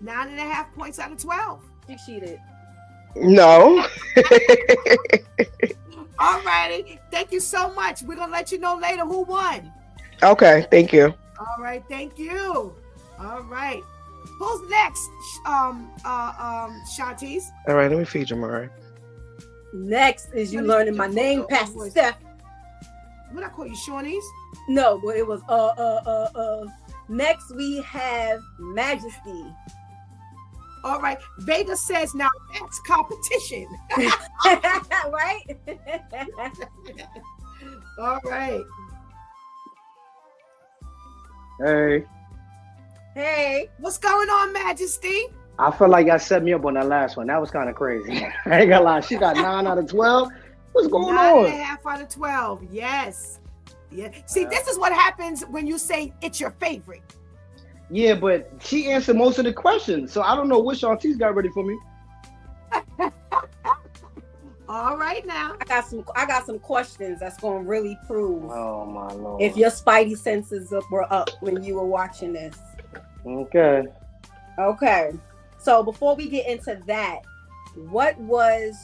9.5 points out of 12. She cheated. No. All righty. Thank you so much. We're gonna let you know later who won. Okay. Thank you. All right. Thank you. All right. Who's next? Shantice. All right. Let me feed you, Mari. Next is you learning my name, Pastor Steph. What I call you, Shawnees? No, but it was Next we have Majesty. All right. Vega says now that's competition. Right? All right. Hey. Hey. What's going on, Majesty? I feel like y'all set me up on that last one. That was kind of crazy. I ain't gonna lie. She got 9 out of 12. What's going on? 9.5 out of 12. Yes. Yeah. See, this is what happens when you say it's your favorite. Yeah, but she answered most of the questions, so I don't know what Shanti's got ready for me. All right now. I got some questions that's gonna really prove Oh my Lord. if your spidey senses were up when you were watching this. Okay. Okay. So before we get into that, what was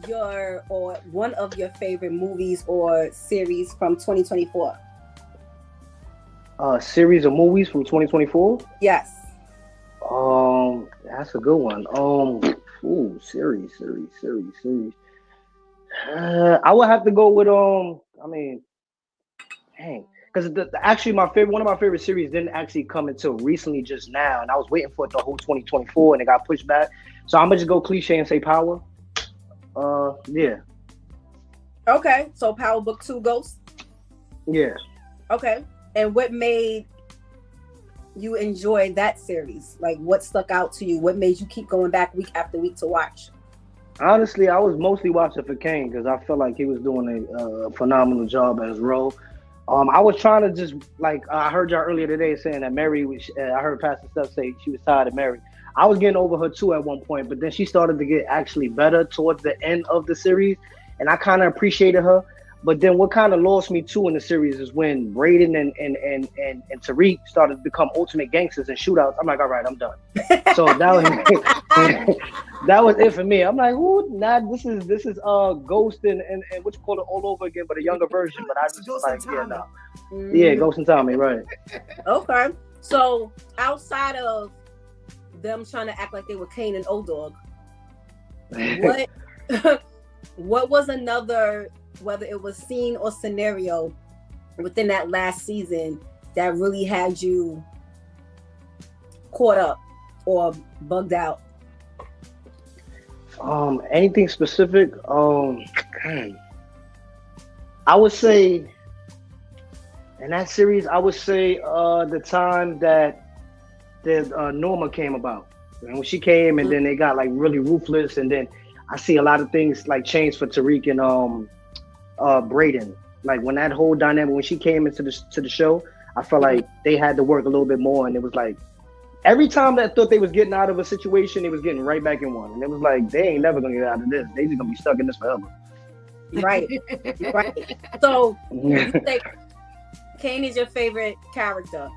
your or one of your favorite movies or series from 2024? Series of movies from 2024. Yes. That's a good one. Series. I would have to go with because actually one of my favorite series didn't actually come until recently, just now, and I was waiting for it the whole 2024, and it got pushed back. So I'm gonna just go cliche and say Power. Yeah. Okay. So Power Book 2 Ghost. Yeah. Okay. And what made you enjoy that series? Like, what stuck out to you? What made you keep going back week after week to watch? Honestly, I was mostly watching for Kane because I felt like he was doing a phenomenal job as role. I was trying to just I heard y'all earlier today saying that Mary. I heard Pastor Steph say she was tired of Mary. I was getting over her too at one point, but then she started to get actually better towards the end of the series, and I kind of appreciated her. But then what kind of lost me too in the series is when Brayden and Tariq started to become ultimate gangsters and shootouts. I'm like, all right, I'm done. So that was that was it for me. I'm like, ooh, this is Ghost and what you call it all over again, but a younger version. But I just Ghost like, and yeah, Tommy. no. Yeah, Ghost and Tommy, right. Okay. So outside of them trying to act like they were Kane and O-Dog, what was another, whether it was scene or scenario within that last season that really had you caught up or bugged out? Anything specific? I would say in that series, the time that Norma came about. And when she came and then they got like really ruthless, and then I see a lot of things like change for Tariq and Brayden. Like when that whole dynamic, when she came into the show, I felt like they had to work a little bit more, and it was like every time that I thought they was getting out of a situation, they was getting right back in one, and it was like they ain't never gonna get out of this. They just gonna be stuck in this forever. Right, right. So you say Kane is your favorite character.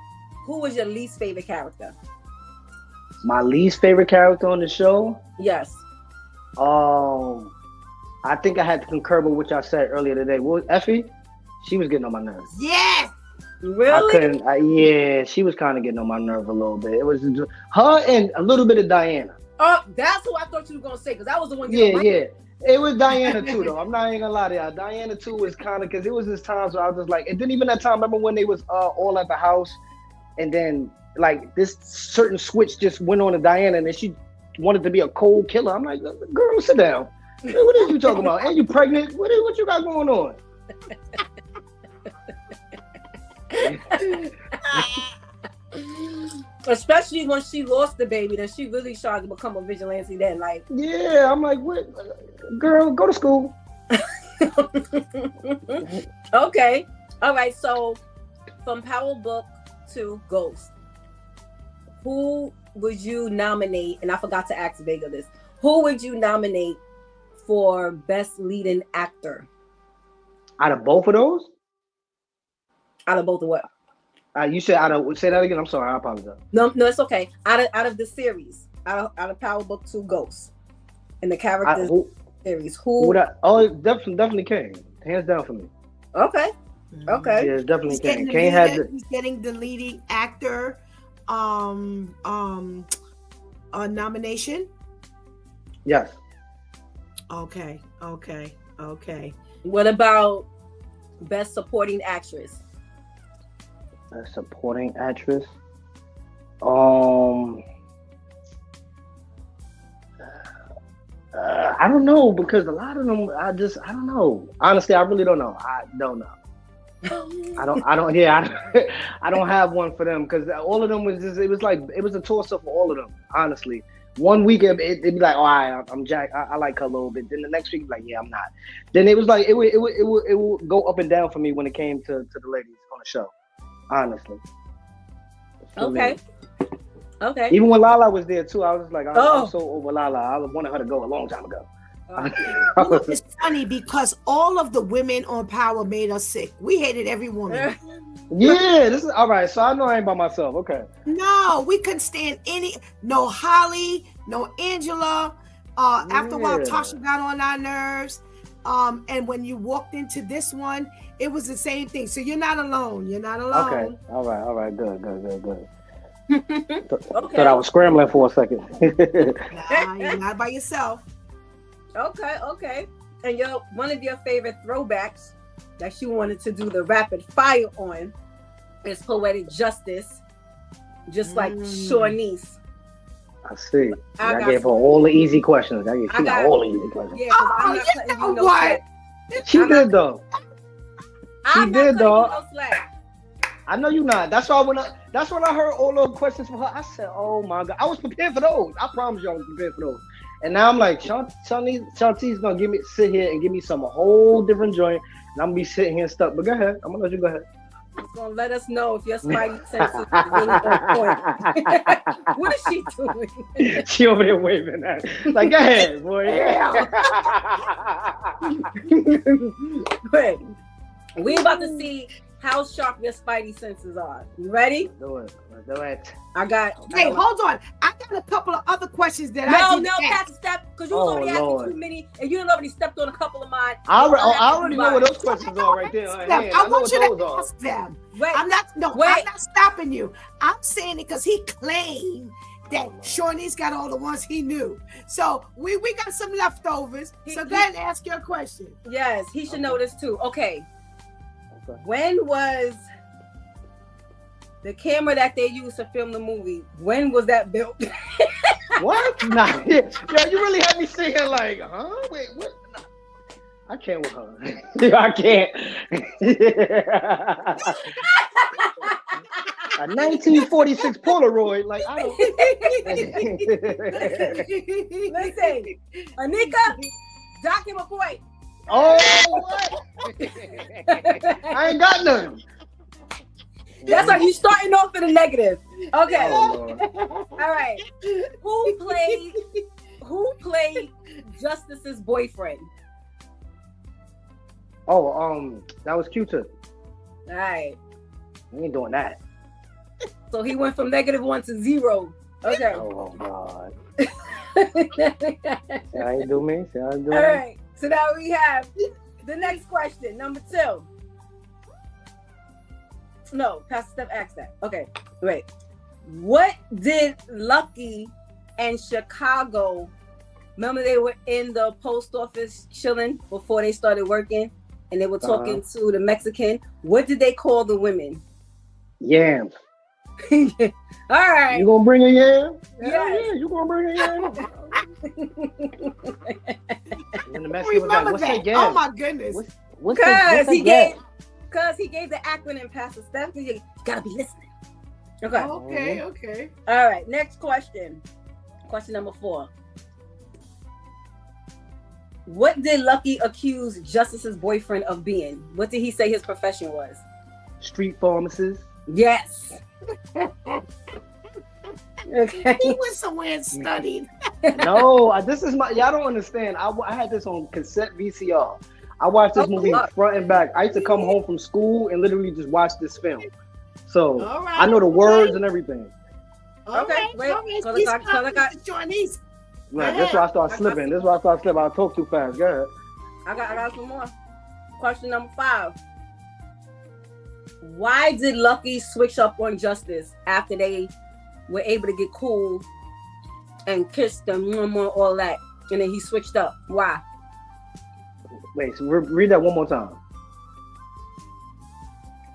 Who was your least favorite character? My least favorite character on the show? Yes. I think I had to concur with what y'all said earlier today. Well, Effie, she was getting on my nerves. Yes. Really? Yeah, she was kind of getting on my nerve a little bit. It was her and a little bit of Diana. Oh, that's who I thought you were gonna say, because that was the one. Yeah. It was Diana too, though. I'm not even gonna lie to y'all. Diana too was kind of, because it was this times where I was just like, and then even that time, remember when they was all at the house, and then like this certain switch just went on to Diana, and then she wanted to be a cold killer. I'm like, girl, sit down. What are you talking about? And you pregnant? What you got going on? Especially when she lost the baby, then she really tried to become a vigilante. Then, like, yeah, I'm like, what? Girl, go to school. Okay, all right. So, from Power Book to Ghost, who would you nominate? And I forgot to ask Vega this. Who would you nominate for best leading actor? Out of both of those? Out of both of what? You said say that again. I'm sorry. I apologize. No, it's okay. Out of the series, out of Power Book 2 Ghosts, and the characters series, who? Definitely Kane. Hands down for me. Okay. Yeah, it's definitely Kane. He's getting the leading actor nomination. Yes. Okay. Okay. Okay. What about best supporting actress? Best supporting actress. Um, I don't know because a lot of them, I don't know. Honestly, I really don't know. I don't know. I don't have one for them because all of them was just, it was like, it was a toss up for all of them, honestly. One week it'd be like, oh, I'm Jack. I like her a little bit. Then the next week, like, yeah, I'm not. Then it was like, it would go up and down for me when it came to the ladies on the show, honestly. Okay. Okay. Even when Lala was there too, I was like, I'm so over Lala. I wanted her to go a long time ago. It's funny because all of the women on Power made us sick. We hated every woman. Yeah, this is all right. So I know I ain't by myself. Okay. No, we couldn't stand no Holly, no Angela. After a while, Tasha got on our nerves. And when you walked into this one, it was the same thing. So you're not alone. You're not alone. Okay. All right. Good. Okay. Thought I was scrambling for a second. Nah, you're not by yourself. Okay. And one of your favorite throwbacks that you wanted to do the rapid fire on is Poetic Justice, just like Shawnice. I see. I gave her all the easy questions. She got all the easy questions. Yeah, I'm not cutting you no slack. She did though. I'm not cutting you no slack. I know you not. That's why that's when I heard all those questions from her. I said, "Oh my God!" I was prepared for those. I promise you, I was prepared for those. And now I'm like, Shanti's gonna sit here and give me some whole different joint, and I'm gonna be sitting here stuck. But go ahead. I'm gonna let you go ahead. It's gonna let us know if your spidey senses is really on point. What is she doing? She over there waving at it. Like, go ahead, boy. Yeah. Wait, we about to see how sharp your spidey senses are. You ready? Do it. Hey, hold on. I got a couple of other questions that Pastor Steph, because you was already asking too many, and you already stepped on a couple of mine. I already know what those questions are right there. I want you to ask them. I'm not stopping you. I'm saying it because he claimed that Shawnee's got all the ones he knew. So we got some leftovers. So go ahead and ask your question. Yes, he should know this too. Okay. When was the camera that they used to film the movie? When was that built? What? Nah, yo, you really had me singing like, huh? Wait, what? Nah. I can't with her. I can't. A 1946 Polaroid, like I don't. Listen, Anika, Doc McCoy. Oh, what? I ain't got none. That's like you starting off in a negative. Okay. Oh, all right. Who played Justice's boyfriend? Oh, that was Q-Tip. All right. We ain't doing that. So he went from -1 to 0. Okay. Oh God. See how you do me? All right. So now we have the next question, number 2. No, Pastor Steph asked that. Okay, wait. What did Lucky and Chicago, remember they were in the post office chilling before they started working and they were talking to the Mexican. What did they call the women? Yams. All right. You gonna bring a yam? Yes. Yeah, you gonna bring a yam? And the Mexican was like, what's that yam? Oh my goodness. Because he gave the acronym, Pastor Steph. You gotta be listening. Okay. All right, next question. Question number 4. What did Lucky accuse Justice's boyfriend of being? What did he say his profession was? Street pharmacist. Yes. Okay. He went somewhere and studied. No, this is y'all don't understand. I had this on cassette VCR. I watched this movie front and back. I used to come home from school and literally just watch this film. So I know the words and everything. Okay, wait. Because I got Chinese. Right, that's why I start slipping. I talk too fast. Go ahead. I got some more. Question number 5. Why did Lucky switch up on Justice after they were able to get cool and kiss them, all that, and then he switched up? Why? Wait, so read that one more time.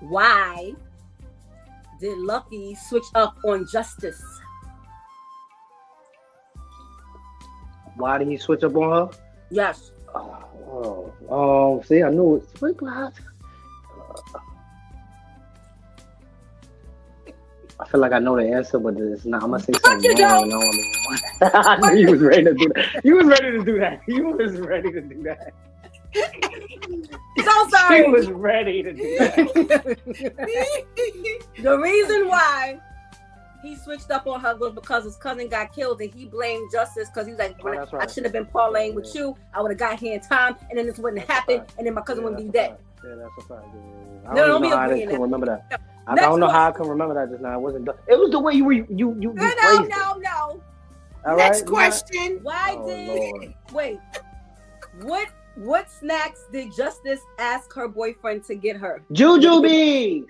Why did Lucky switch up on Justice? Why did he switch up on her? Yes. See, I knew it. I feel like I know the answer, but it's not. I'm gonna say something wrong. I knew you was ready to do that. You was ready to do that. You was ready to do that. So sorry. She was ready to do that. The reason why he switched up on her was because his cousin got killed, and he blamed Justice because he was like, right. I should have been parlaying with you. I would have got here in time, and then this wouldn't happen, and then my cousin wouldn't be dead. Yeah, that's a fact. I don't remember that. I don't know how I can remember that just now. It wasn't. It was the way you phrased it. No. All Next right, question. Why did wait? What snacks did Justice ask her boyfriend to get her? Jujubes.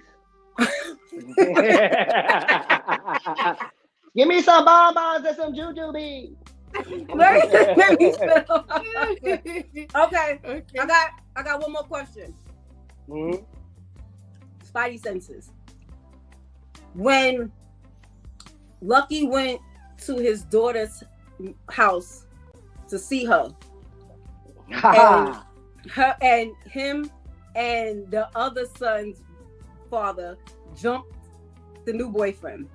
Give me some bonbons and some jujubes. Okay. I got one more question. Mm-hmm. Spidey senses. When Lucky went to his daughter's house to see her, and him and the other son's father jumped the new boyfriend.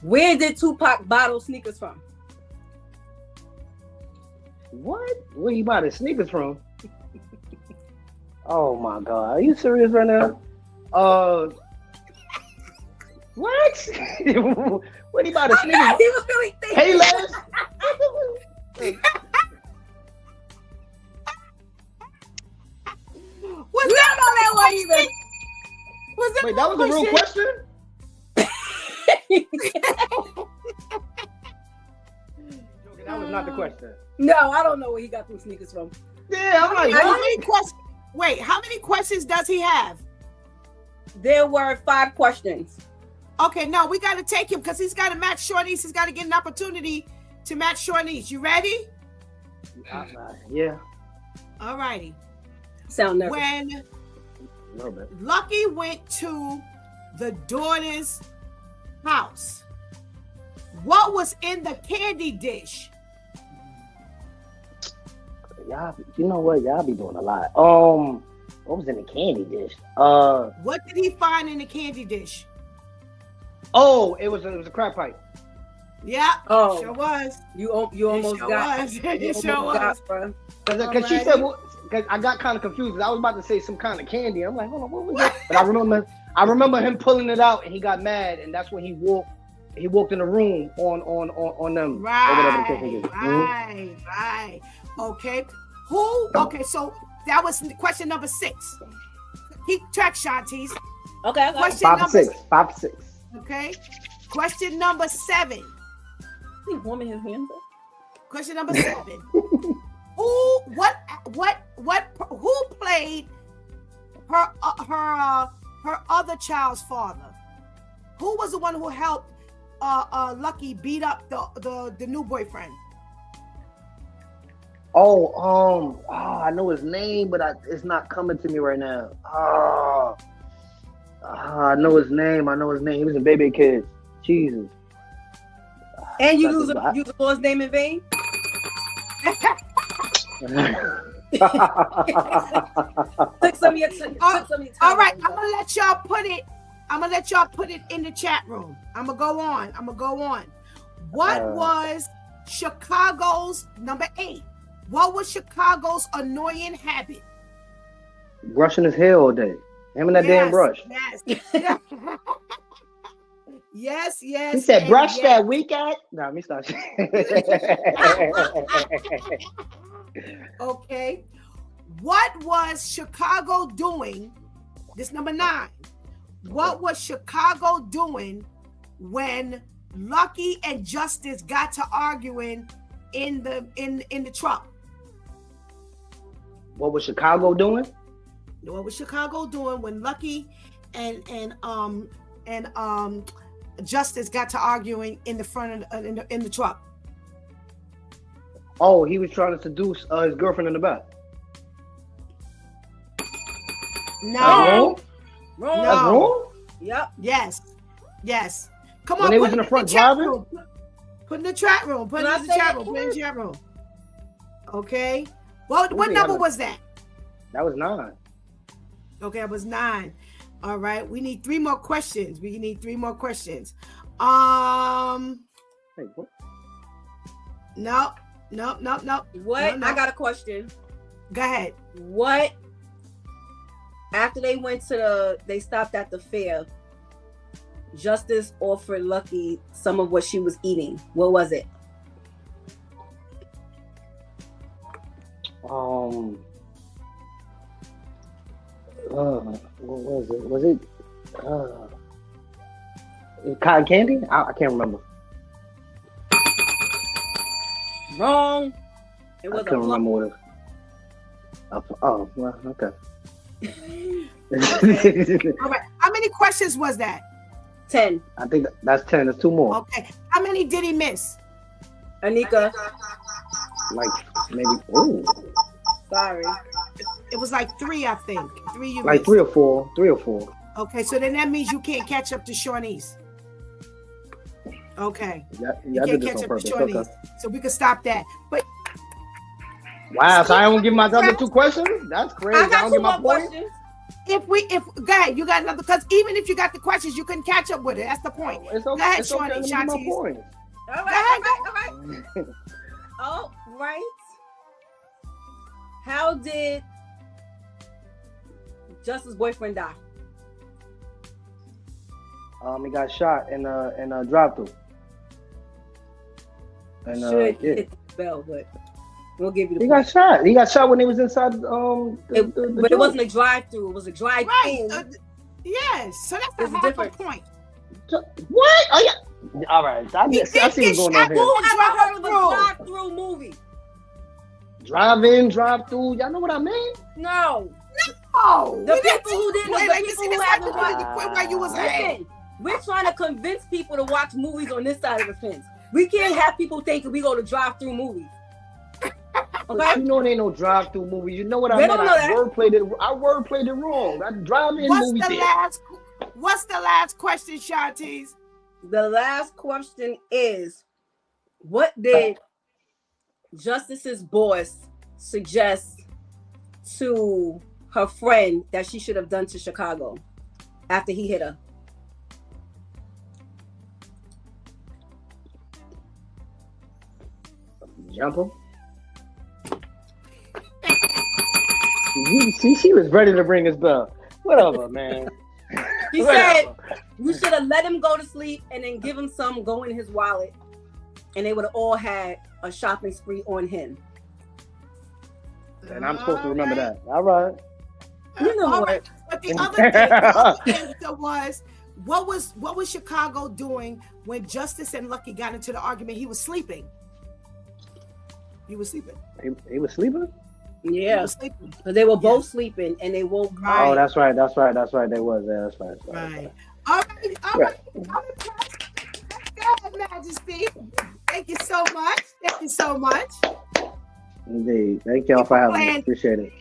Where did Tupac borrow sneakers from? What? Where you buy the sneakers from? Oh my God! Are you serious right now? What? Where do you buy the sneakers? He was really thinking. Hey, Les. Was that one either? Wait, that was a real question? That was not the question. No, I don't know where he got those sneakers from. Yeah, I'm like, how many questions? Wait, how many questions does he have? There were 5 questions. Okay, no, we got to take him because he's got to match Shornice. He's got to get an opportunity to match Shornice. You ready? Yeah. All righty. Sound nervous. When Lucky went to the daughter's house, what was in the candy dish? Y'all, you know what? Y'all be doing a lot. What was in the candy dish? What did he find in the candy dish? Oh, it was a crack pipe. Yeah. Oh, sure was. You almost got. It sure was. Because she said, because I got kind of confused. I was about to say some kind of candy. I'm like, hold on, what was that? But I remember him pulling it out, and he got mad, and that's when he walked in the room on them. Right. Okay. Okay, so that was question number 6. Keep track, Shantice. Okay. Question 5 number 6. 5 6. Okay. Question number 7. He's warming his hands up. Question number 7. Who played her other child's father? Who was the one who helped Lucky beat up the new boyfriend? I know his name, but it's not coming to me right now. I know his name. He was in Baby Kids. Jesus. And you use the Lord's name in vain? Took some of your time. All right, I'm gonna let y'all put it in the chat room. I'm gonna go on. What was Chicago's number 8? What was Chicago's annoying habit? Brushing his hair all day. Him and that damn brush. Yes. He said, brush that weak ass. No, let me stop. Okay. What was Chicago doing? This number 9. What was Chicago doing when Lucky and Justice got to arguing in the truck? What was Chicago doing? What was Chicago doing when Lucky and Justice got to arguing in the front of in the truck? Oh, he was trying to seduce his girlfriend in the back. No. Wrong. That's wrong? Yep. Yes. Come When on, they put was in it the front chat driving? room. Put in the chat room. Put it in the chat room. Put it in the chat room. Okay. What number was that? That was 9. Okay, it was 9. All right. We need 3 more questions. Hey, what? No. What? No. I got a question. Go ahead. What? After they they stopped at the fair, Justice offered Lucky some of what she was eating. What was it? What was it? Was it cotton candy? I can't remember. Wrong. It was I can't remember what it was. Oh, well, okay. All right. How many questions was that? 10. I think that's 10. There's 2 more. Okay. How many did he miss? Anika. Like maybe. Oh. Sorry. It was like 3, I think. 3 you Like missed. 3 or 4. 3 or 4. Okay, so then that means you can't catch up to Shawnee's. Okay. Yeah, You I can't did this catch on up to purpose. Shawnee's. Okay. So we can stop that. But Wow, so I don't give my other 2 questions? That's crazy. I got don't 2 get my more point? questions. if go ahead, you got another, because even if you got the questions, you couldn't catch up with it. That's the point. It's Go okay. ahead, It's okay. Let me get my Shantice. point. All Go ahead, right. All right. How did Justice's boyfriend die? He got shot in a drive-through. And Should hit the bell, but we'll give you the he point. got shot. He got shot when he was inside the But it wasn't a drive-through. It was a drive-in. Right. Yes. So that's There's the a half a difference. point. What? Oh yeah. All right. I see what's going on here. Who ever heard of a drive-through movie? Drive-in, drive-through. Y'all know what I mean? No. Oh, The people who didn't, wait, the like, people see, who that's haven't like watched. the point where you was at. Listen, we're trying to convince people to watch movies on this side of the fence. We can't have people thinking we go to drive-through movies. But Okay? you know it ain't no drive-through movie. You know what I They meant? don't know that. I wordplayed it wrong. That drive-in movie thing. What's the last question, Shantice? The last question is, what did Justice's boss suggest to her friend that she should have done to Chicago after he hit her? Jump him. See, she was ready to bring his bell. Whatever, man. She said you should have let him go to sleep and then give him some, go in his wallet, and they would have all had a shopping spree on him. And I'm supposed to remember that. All right. You know All what? right. But the other thing was, what was Chicago doing when Justice and Lucky got into the argument? He was sleeping. He was sleeping? Yeah, because they were both sleeping and they woke up. Oh, that's right. They was. Yeah, that's right. Right. All right. God, Majesty. Thank you so much. Indeed. Thank y'all for having me. Appreciate it.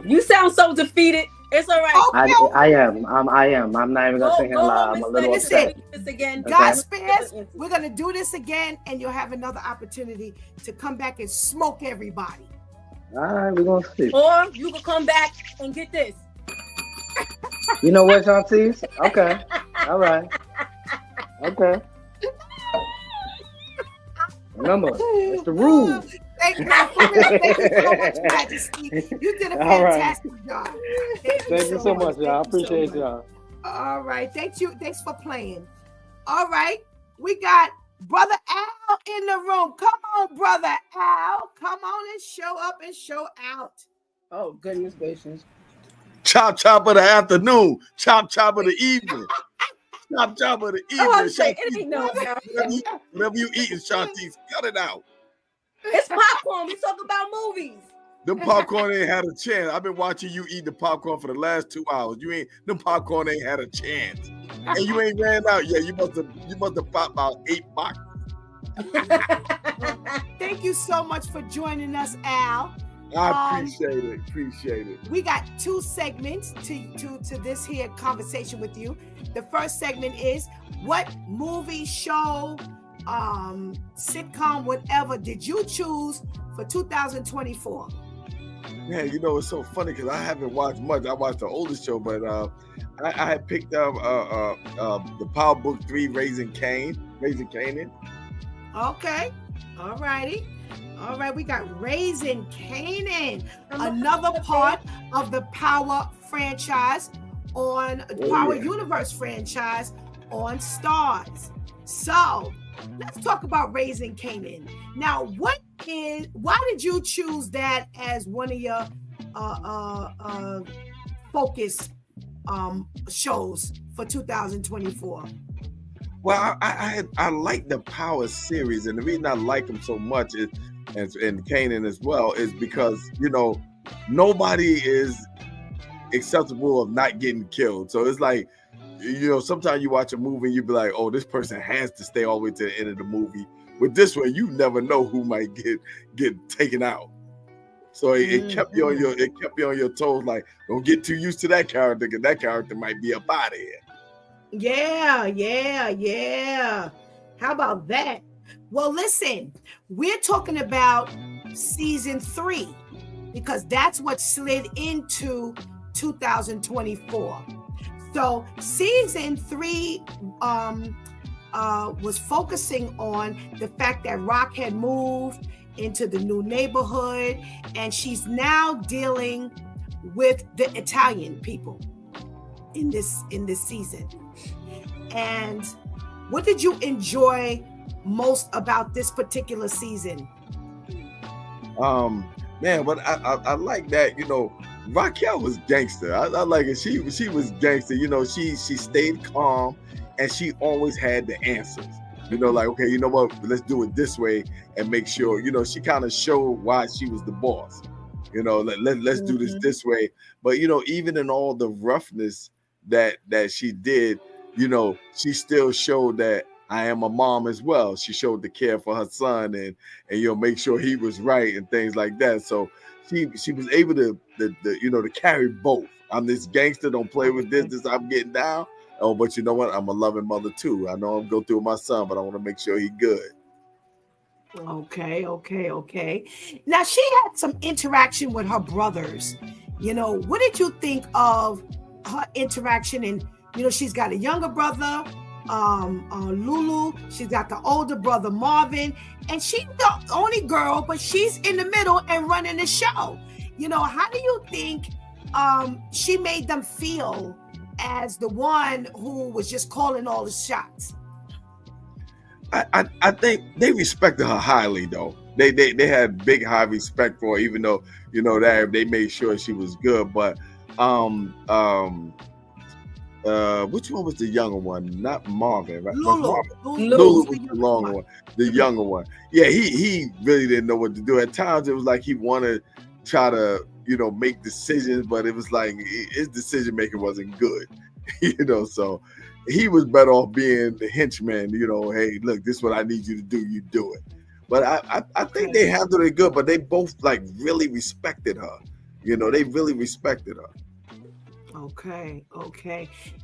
You sound so defeated. It's all right. I am. I'm not even gonna sit here and lie. I'm a little upset. This again. God spares. We're gonna do this again, and you'll have another opportunity to come back and smoke everybody. All right, we're gonna see. Or you can come back and get this. You know what, Shantice? Okay. All right. Okay. Remember, it's the rules. Thank you so much, Majesty. You did a fantastic job. Thank you so much, y'all. I appreciate y'all. All right. Thank you. Thanks for playing. All right. We got Brother Al in the room. Come on, Brother Al. Come on and show up and show out. Oh, goodness gracious. Chop chop of the afternoon. Chop chop of the evening. Chop chop of the evening. Oh, I'm saying, it ain't no. Whatever you eating, Shantice, cut it out. It's popcorn. We talk about movies. Them popcorn ain't had a chance. I've been watching you eat the popcorn for the last 2 hours. Them popcorn ain't had a chance. And you ain't ran out yet. You must have popped about 8 boxes. Thank you so much for joining us, Al. I appreciate it. We got 2 segments to this here conversation with you. The first segment is, what movie, show, sitcom, whatever did you choose for 2024? Man, it's so funny because I haven't watched much. I watched the oldest show, but I had picked up the Power Book 3, Raising Kanan. Okay, all righty. All right, we got Raising Kanan, another part of the Power franchise Power Universe franchise on Starz. So let's talk about Raising Kanan. Now, why did you choose that as one of your focus shows for 2024? Well, I like the Power series, and the reason I like them so much is, and Kanan as well, is because nobody is acceptable of not getting killed. So it's like, sometimes you watch a movie and you be like, oh, this person has to stay all the way to the end of the movie. With this one, you never know who might get taken out. So it kept you on your toes. Like, don't get too used to that character, because that character might be up out of here. Yeah. How about that? Well, listen, we're talking about season 3 because that's what slid into 2024. So season 3 was focusing on the fact that Rock had moved into the new neighborhood, and she's now dealing with the Italian people in this season. And what did you enjoy most about this particular season? Man, but I like that, Raquel was gangster. I like it. She was gangster. She stayed calm, and she always had the answers. Like, okay, you know what? Let's do it this way and make sure. She kind of showed why she was the boss. Let's do this way. But even in all the roughness that she did, she still showed that I am a mom as well. She showed the care for her son and make sure he was right and things like that. So she was able to carry both. I'm this gangster, don't play with this I'm getting down. Oh, but you know what? I'm a loving mother too. I know I'm going through with my son, but I want to make sure he's good. Okay. Now, she had some interaction with her brothers. What did you think of her interaction? And, she's got a younger brother, Lulu. She's got the older brother, Marvin. And she's the only girl, but she's in the middle and running the show. How do you think she made them feel as the one who was just calling all the shots? I think they respected her highly, though. They had big high respect for her, even though that they made sure she was good. But which one was the younger one? Not Marvin, right? Lulu was the longer one, the younger one. Yeah, he really didn't know what to do. At times it was like he wanted to try to make decisions, but it was like his decision making wasn't good. So he was better off being the henchman. Hey, look, this is what I need you to do. You do it. But I think they handled it good. But they both really respected her. They really respected her. Okay.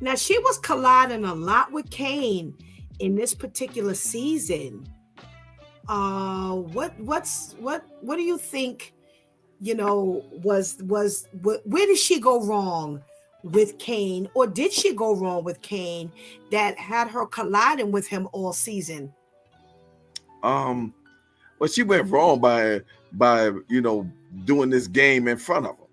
Now, she was colliding a lot with Kane in this particular season. What do you think? Where did she go wrong with Kane, or did she go wrong with Kane that had her colliding with him all season? Well, she went wrong by doing this game in front of him.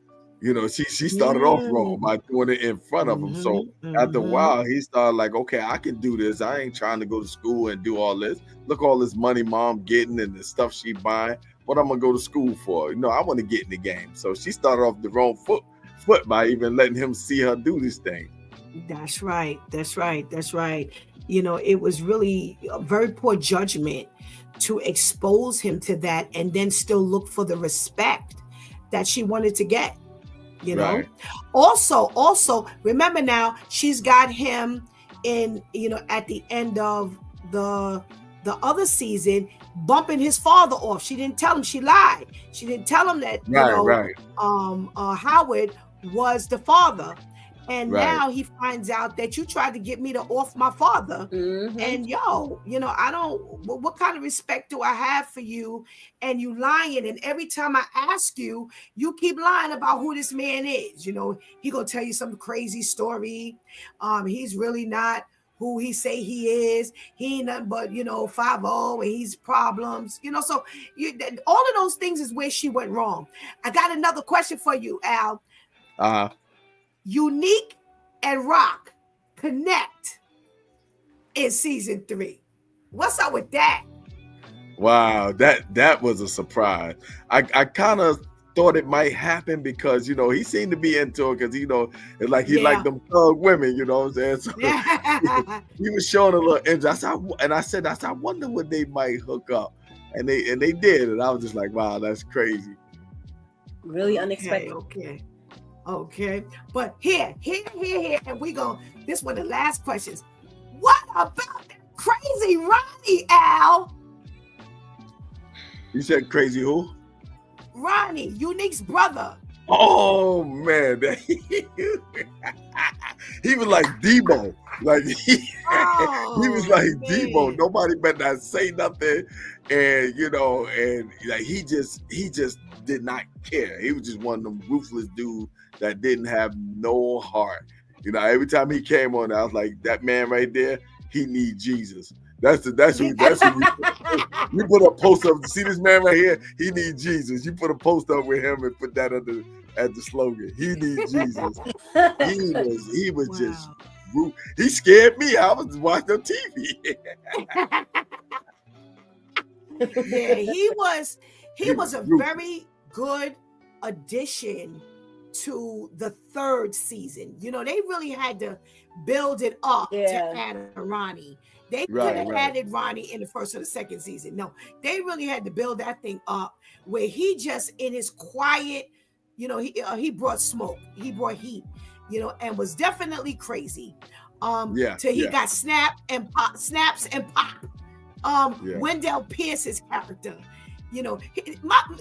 She started off wrong by doing it in front of him. So after a while, he started like, okay, I can do this. I ain't trying to go to school and do all this. Look, all this money mom getting and the stuff she buying. What I'm gonna go to school for? I want to get in the game. So she started off the wrong foot by even letting him see her do this thing. That's right. It was really a very poor judgment to expose him to that and then still look for the respect that she wanted to get. Right. Also, remember now, she's got him in, at the end of the the other season bumping his father off. She didn't tell him. She lied. She didn't tell him that, Right. Howard was the father. And Right. now he finds out that you tried to get me to off my father. And I don't, what kind of respect do I have for you? And you lying. And every time I ask you, you keep lying about who this man is. He gonna tell you some crazy story. He's really not who he say he is. He ain't nothing but 5-0, and he's problems. So all of those things is where she went wrong. I got another question for you, Al. Unique and Rock connect in season 3. What's up with that? Wow, that was a surprise. I kind of thought it might happen because he seemed to be into it because it's like he liked them thug women, you know what I'm saying? So he was showing a little interest. I said, I wonder what they might hook up, and they did, and I was just like, wow, that's crazy. Really unexpected. Okay, but here, and this one of the last questions. What about that crazy Ronnie, Al? You said crazy who? Ronnie, Unique's brother. Oh man, he was like Debo. Like he was like Debo. Nobody better not say nothing, and and like he just did not care. He was just one of them ruthless dudes that didn't have no heart. Every time he came on, I was like, that man right there, he need Jesus. That's who you put a post up. See this man right here? He need Jesus. You put a post up with him and put that as the slogan. He need Jesus. He was just rude. He scared me. I was watching TV. Yeah, he was a very good addition to the 3rd season. They really had to build it up to add a Ronnie. They could have added Ronnie in the 1st or the 2nd season. No, they really had to build that thing up where he just in his quiet, he brought smoke, he brought heat, and was definitely crazy. Till he got snaps and pop. Wendell Pierce's character.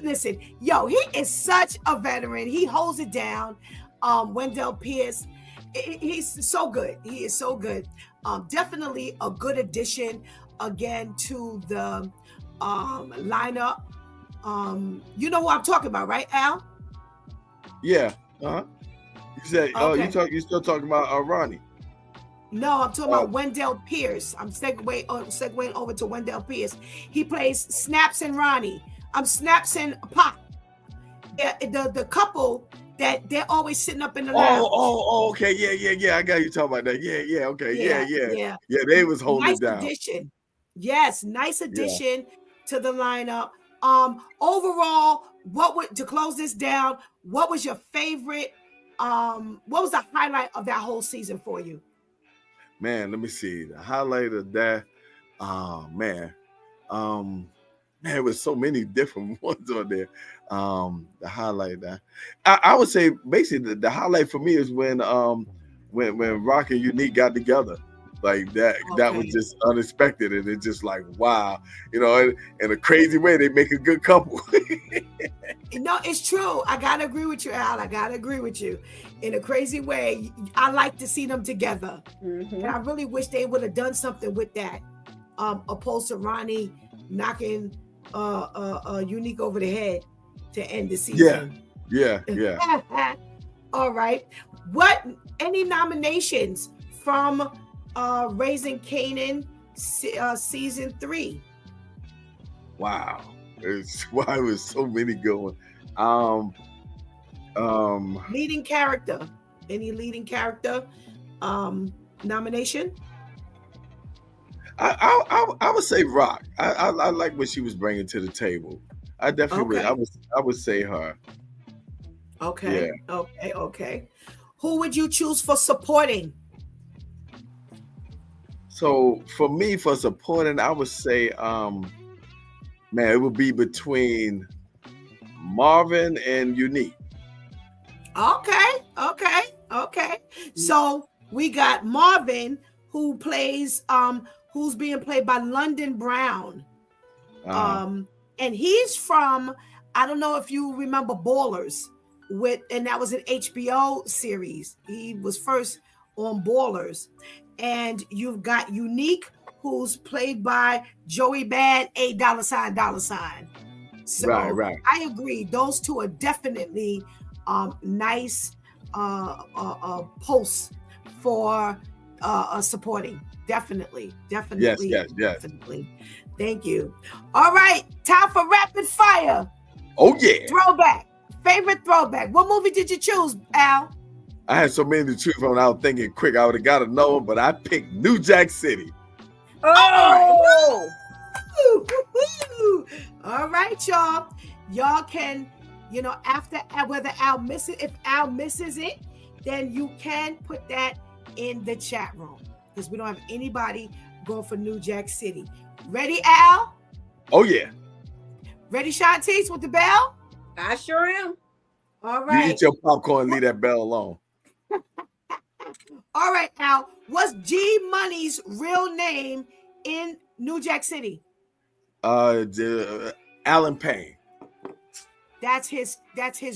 Listen, he is such a veteran. He holds it down. Wendell Pierce, he's so good. He is so good. Definitely a good addition again to the lineup. You know who I'm talking about, right, Al? Yeah. You said, you still talking about Ronnie? No, I'm talking about Wendell Pierce. I'm segueing over to Wendell Pierce. He plays Snaps and Ronnie. Snaps and Pop. The couple that they're always sitting up in the lounge. Okay. Yeah. I got you talking about that. Yeah. Okay. Yeah. Yeah, they was holding nice it down. Addition. Yes, nice addition to the lineup. Overall, to close this down, what was your favorite? What was the highlight of that whole season for you? Man, let me see. The highlight of that, man, there was so many different ones on there. The highlight that I would say basically the highlight for me is when Rock and Unique got together. Like that was just unexpected, and it's just like wow, in a crazy way they make a good couple. No, it's true. I gotta agree with you, Al. I gotta agree with you. In a crazy way, I like to see them together, and I really wish they would have done something with that, opposed to Ronnie knocking Unique over the head to end the season. Yeah. All right. Any nominations from Raising Kanan season 3? Wow. It was so many good ones. Leading character. Any leading character nomination? I would say Rock. I like what she was bringing to the table. I definitely would. I would say her. Okay. Yeah. Okay. Who would you choose for supporting? So for me, for supporting, I would say, man, it would be between Marvin and Unique. Okay. So we got Marvin, who plays who's being played by London Brown. And he's from, I don't know if you remember Ballers, and that was an HBO series. He was first on Ballers. And you've got Unique, who's played by Joey Bad, $8. So right. I agree. Those two are definitely nice posts for supporting. Definitely. Yes. Definitely. Thank you. All right, time for rapid fire. Oh yeah. Throwback. Favorite throwback. What movie did you choose, Al? I had so many to choose from. I was thinking quick. I would have got another one, but I picked New Jack City. Oh. All right, y'all. Y'all can, after whether Al misses, if Al misses it, then you can put that in the chat room because we don't have anybody going for New Jack City. Ready, Al? Oh yeah. Ready, Shantice, with the bell? I sure am. All right. You eat your popcorn and leave that bell alone. All right, Al. What's G Money's real name in New Jack City? Alan Payne. That's his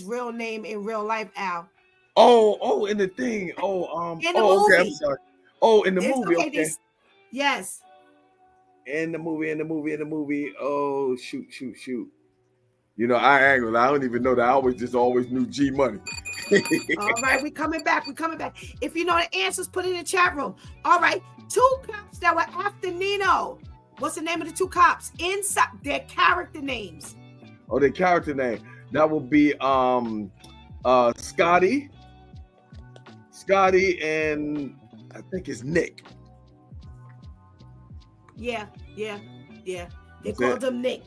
real name in real life, Al. Oh, in the thing. In the movie. Okay, I'm sorry. Oh, in the movie. Okay. Yes. In the movie. Oh, shoot. I don't even know that. I always knew G Money. All right, we coming back. If you know the answers, put it in the chat room. All right, 2 cops that were after Nino. What's the name of the 2 cops? Inside their character names. Oh, their character name. That would be Scotty, and I think it's Nick. Yeah. They called him Nick,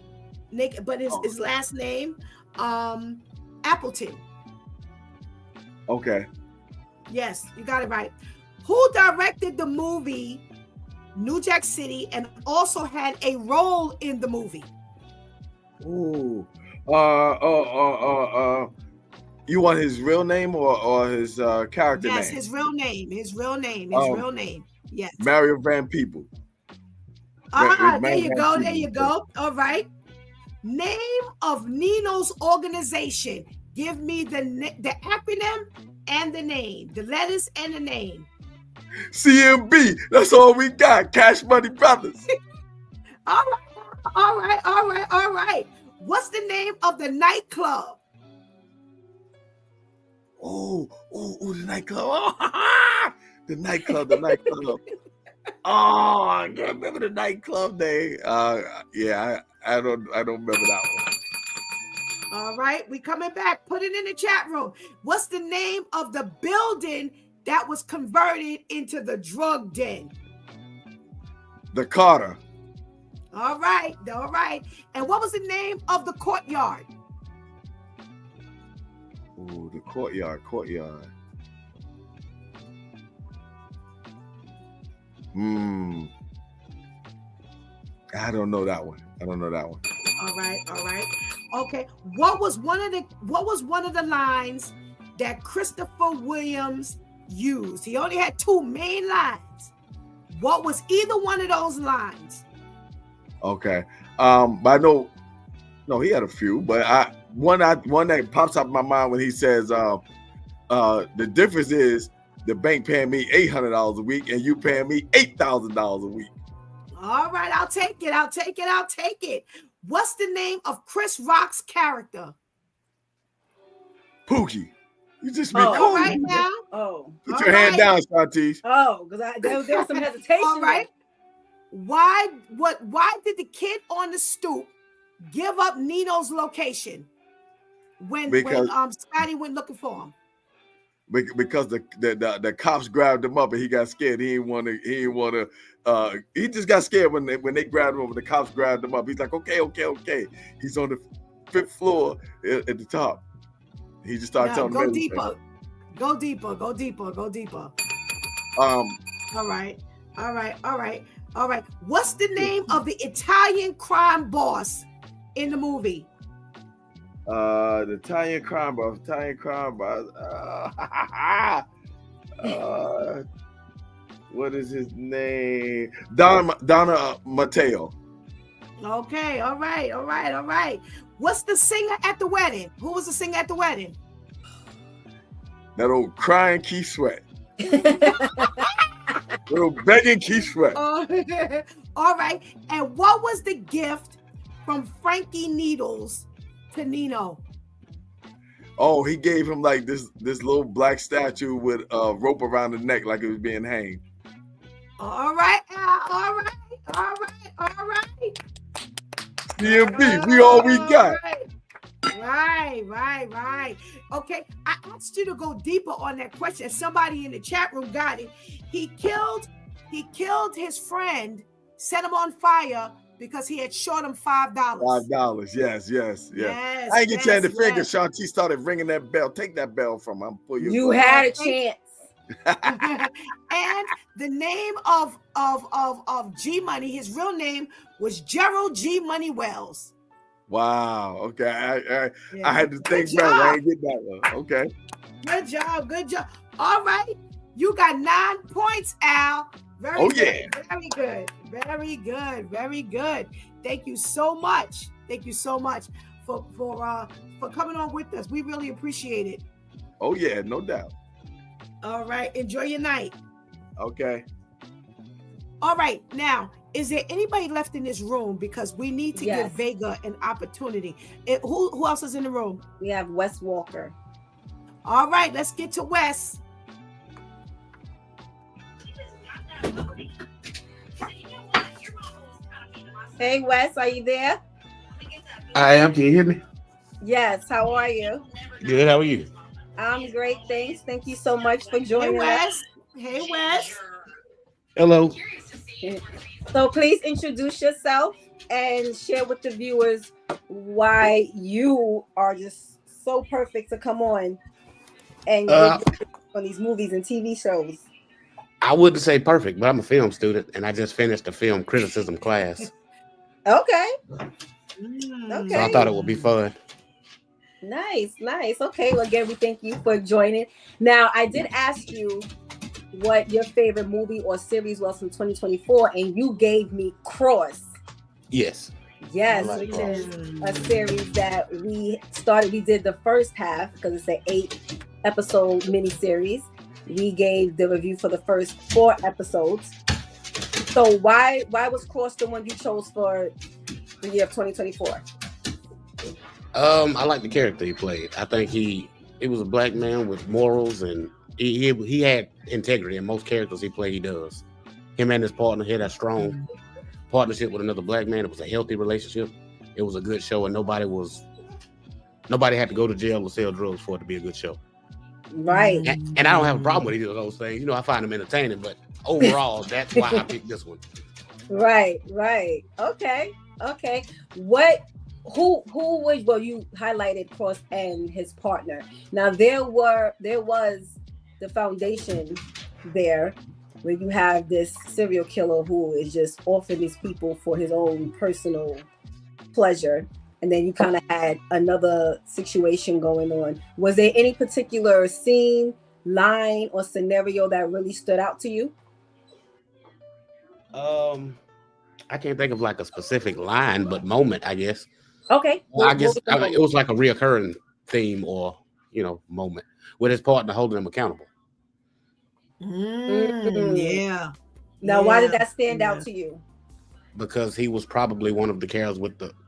but his last name, Appleton. Okay. Yes, you got it right. Who directed the movie New Jack City and also had a role in the movie? Ooh. You want his real name or his character name? Yes, his real name. His real name. Yes. Mario Van Peebles. There you go. All right. Name of Nino's organization. Give me the acronym and the name. The letters and the name. CMB. That's all we got. Cash Money Brothers. All right. What's the name of the nightclub? Oh, the nightclub. Oh, the nightclub. Oh, I can't remember the nightclub name. Yeah, I don't remember that one. All right, we coming back. Put it in the chat room. What's the name of the building that was converted into the drug den? The Carter. All right. And what was the name of the courtyard? Oh, the courtyard. I don't know that one. All right. Okay. What was one of the lines that Christopher Williams used? He only had 2 main lines. What was either one of those lines? Okay. But I know he had a few, but one that pops up in my mind when he says the difference is the bank paying me $800 a week and you paying me $8,000 a week. All right, I'll take it. What's the name of Chris Rock's character? Pookie. You just be All right now. Put your hand down, Shantice. Because there was some hesitation. All right. Why did the kid on the stoop give up Nino's location when Scotty went looking for him? Because the cops grabbed him up and he got scared. He just got scared when they grabbed him up. The cops grabbed him up. He's like, okay. He's on the 5th floor at the top. He just started telling him. Go deeper. All right. What's the name of the Italian crime boss in the movie? The Italian crime boss. What is his name? Donna Mateo. Okay, all right. What's the singer at the wedding? Who was the singer at the wedding? That old crying Keith Sweat. Little begging Keith Sweat. All right. And what was the gift from Frankie Needles to Nino? Oh, he gave him like this little black statue with a rope around the neck like it was being hanged. All right, all right. CMB, we all we got. Right. Okay, I asked you to go deeper on that question. Somebody in the chat room got it. He killed his friend, set him on fire because he had short him $5. $5, yes. I ain't get a chance to figure. Shanti started ringing that bell. Take that bell from him. You had a chance. And the name of G Money, his real name was Gerald G Money Wells. Wow. Okay. I had to think back. I ain't get that one. Okay. Good job. All right. You got 9 points, Al. Very good. Thank you so much for coming on with us. We really appreciate it. Oh yeah, no doubt. All right. Enjoy your night. Okay. All right. Now, is there anybody left in this room? Because we need to give Vega an opportunity. Who else is in the room? We have Wes Walker. All right. Let's get to Wes. Hey, Wes, are you there? I am. Can you hear me? Yes. How are you? Good. How are you? I'm great. Thanks. Thank you so much for joining us. Hey, Wes. Hello. So please introduce yourself and share with the viewers why you are just so perfect to come on and on these movies and TV shows. I wouldn't say perfect, but I'm a film student and I just finished a film criticism class. Okay. So I thought it would be fun. Nice. Okay, well, again, we thank you for joining. Now, I did ask you what your favorite movie or series was from 2024, and you gave me Cross. Yes, which is a series that we did the first half because it's an 8-episode miniseries. We gave the review for the first 4 episodes. So why was Cross the one you chose for the year of 2024? I like the character he played. I think he was a black man with morals, and he had integrity. In most characters he played, he does. Him and his partner had that strong partnership with another black man. It was a healthy relationship. It was a good show, and nobody had to go to jail or sell drugs for it to be a good show. Right. And I don't have a problem with either of those things. You know, I find them entertaining, but overall, that's why I picked this one. Right. Okay. Who was, well, you highlighted Cross and his partner. Now there was the foundation there where you have this serial killer who is just offering these people for his own personal pleasure. And then you kind of had another situation going on. Was there any particular scene, line, or scenario that really stood out to you? I can't think of like a specific line, but moment, I guess. Okay. I guess it was like a reoccurring theme or, moment with his partner holding him accountable. Yeah. Now, why did that stand out to you? Because he was probably one of the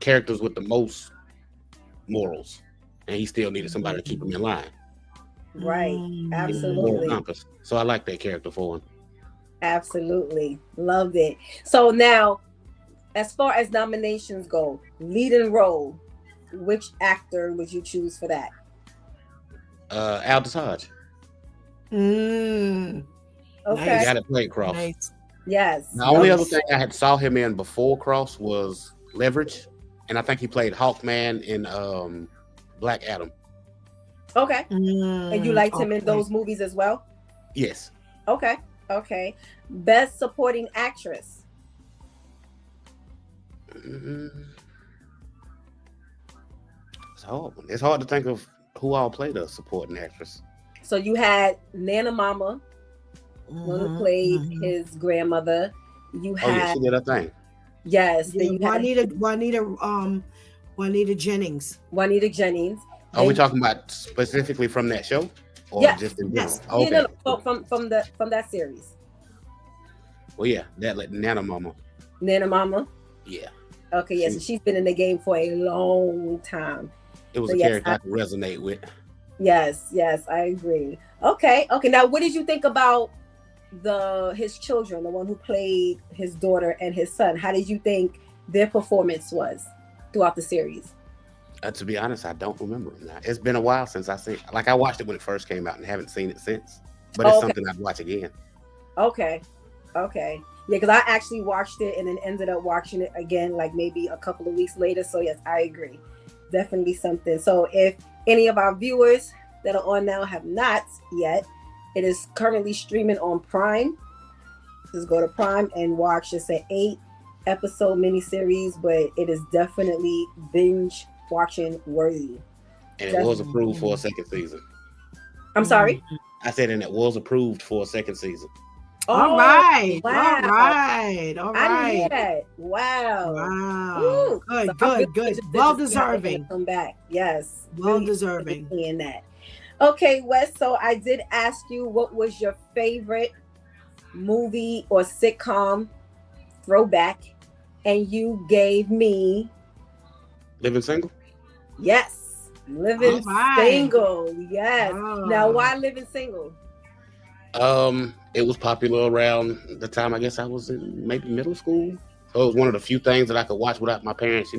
characters with the most morals, and he still needed somebody to keep him in line. Right. Absolutely. So I like that character for him. Absolutely. Loved it. So now, as far as nominations go, leading role, which actor would you choose for that? Aldous Hodge. Okay. He got to play Cross. Nice. Yes. The only other thing I had saw him in before Cross was Leverage, and I think he played Hawkman in Black Adam. Okay. And you liked him in those movies as well? Yes. Okay. Best supporting actress. It's hard to think of who all played a supporting actress. So you had Nana Mama, one who played his grandmother. You had, oh yeah, she did her thing. Yes, yeah, Juanita Jennings. Juanita Jennings. Are we talking about specifically from that show, or just in general? Yes. Okay. No, from that series. Well, yeah, that like Nana Mama. Nana Mama. Yeah. Okay, yeah. So she's been in the game for a long time. It was a character I could resonate with. Yes, I agree. Okay. Now, what did you think about his children, the one who played his daughter and his son? How did you think their performance was throughout the series? To be honest, I don't remember them now. It's been a while since I seen. Like I watched it when it first came out and haven't seen it since. But it's something I'd watch again. Okay. Yeah, because I actually watched it and then ended up watching it again, like maybe a couple of weeks later. So yes, I agree. Definitely something. So if any of our viewers that are on now have not yet, it is currently streaming on Prime. Just go to Prime and watch. It's an 8-episode miniseries, but it is definitely binge watching worthy. And it was approved for a second season. I'm sorry? I said, and it was approved for a second season. All right. Wow. I didn't hear that. Wow. Ooh, good. Well deserving. Come back. Yes. Well deserving. In that. Okay, Wes. So I did ask you, what was your favorite movie or sitcom throwback, and you gave me Living Single. Yes, Living Single. Yes. Oh. Now, why Living Single? It was popular around the time I guess I was in maybe middle school. So it was one of the few things that I could watch without my parents,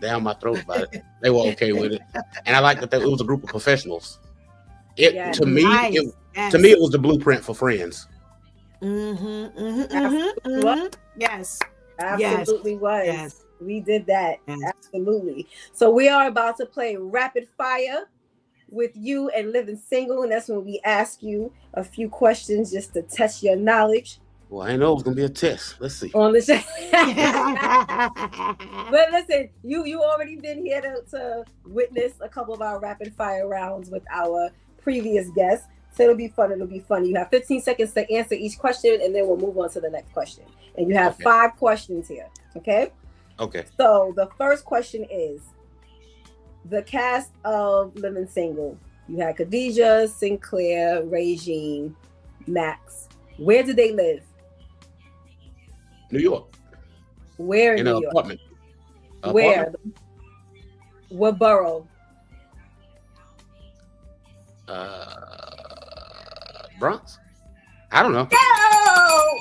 down my throat about it. They were okay with it, and I liked that it was a group of professionals. To me, it was the blueprint for Friends. Yes, absolutely was. Yes. We did that. Yes. Absolutely. So we are about to play rapid fire with you and Living Single, and that's when we ask you a few questions just to test your knowledge. Well, I know it's gonna be a test. Let's see. On the show. But listen, you already been here to witness a couple of our rapid fire rounds with our previous guests. So it'll be fun. You have 15 seconds to answer each question, and then we'll move on to the next question. And you have 5 questions here. Okay? Okay. So the first question is, the cast of Living Single. You had Khadijah, Sinclair, Regine, Max. Where did they live? New York. Where in New York? Apartment. Where? What borough? Bronx? I don't know. No!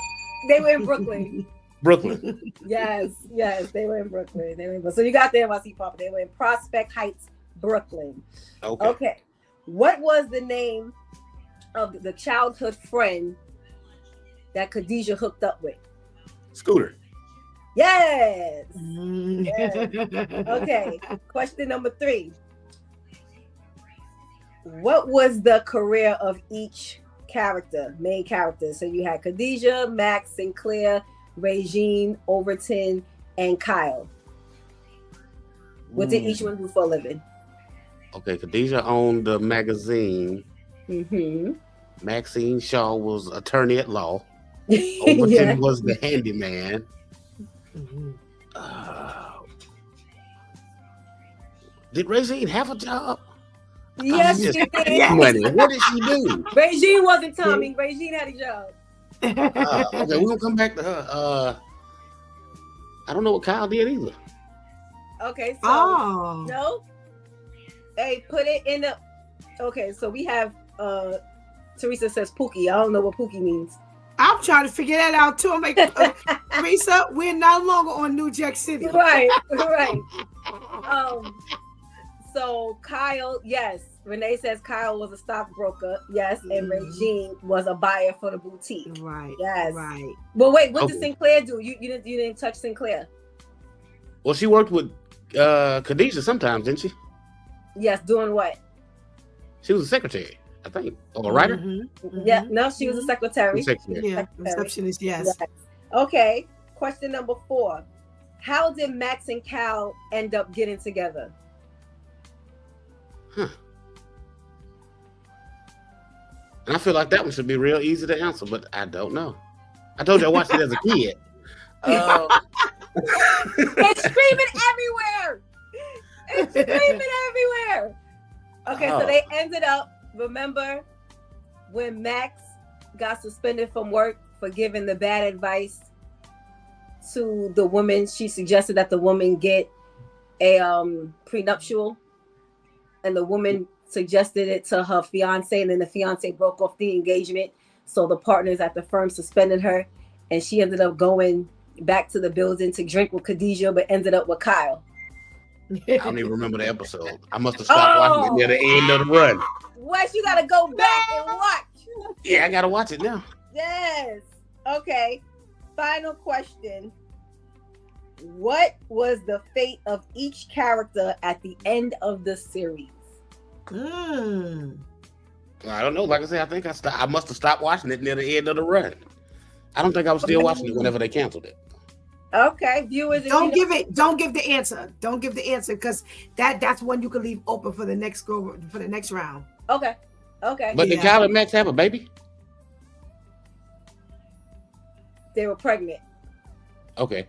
They were in Brooklyn. Brooklyn. Yes, they were in Brooklyn. So you got there, NYC Papa. They were in Prospect Heights, Brooklyn. Okay. What was the name of the childhood friend that Khadijah hooked up with? Scooter. Yes. Okay. Question number 3. What was the career of each main character? So you had Khadijah, Max, Sinclair, Regine, Overton, and Kyle. What did each one do for a living? Okay, Khadijah owned the magazine. Mm-hmm. Maxine Shaw was attorney at law. Overton was the handyman. Mm-hmm. Did Regine have a job? Yes, she did. Money. What did she do? Regine wasn't Tommy. Regine had a job. Okay, we're gonna come back to her. I don't know what Kyle did either. Okay, so no. Hey, put it in the. Okay, so we have Teresa says Pookie. I don't know what Pookie means. I'm trying to figure that out too. I'm like, Teresa, we're no longer on New Jack City. Right. So Kyle, yes. Renee says Kyle was a stockbroker, yes, and Regine was a buyer for the boutique. Right. Yes. Right. Well, wait, what did Sinclair do? You didn't touch Sinclair. Well, she worked with Khadijah sometimes, didn't she? Yes, doing what? She was a secretary, I think, or a writer. Mm-hmm. Yeah, no, she was a secretary. Yeah, receptionist. Yes. Okay. Question number 4: how did Max and Cal end up getting together? And I feel like that one should be real easy to answer, but I don't know. I told you I watched it as a kid. It's streaming everywhere. It's streaming everywhere. Okay, so they ended up, remember when Max got suspended from work for giving the bad advice to the woman? She suggested that the woman get a prenuptial, and the woman suggested it to her fiance, and then the fiance broke off the engagement. So the partners at the firm suspended her, and she ended up going back to the building to drink with Khadijah, but ended up with Kyle. I don't even remember the episode. I must have stopped watching it near the end of the run. Wes, you gotta go back and watch. Yeah, I gotta watch it now. Yes. Okay. Final question. What was the fate of each character at the end of the series? I don't know. Like I said, I think I must have stopped watching it near the end of the run. I don't think I was still watching it whenever they canceled it. Okay, viewers. Don't give the answer. Don't give the answer, because that's one you can leave open for the next round. Okay. But did Kyle and Max have a baby? They were pregnant. Okay.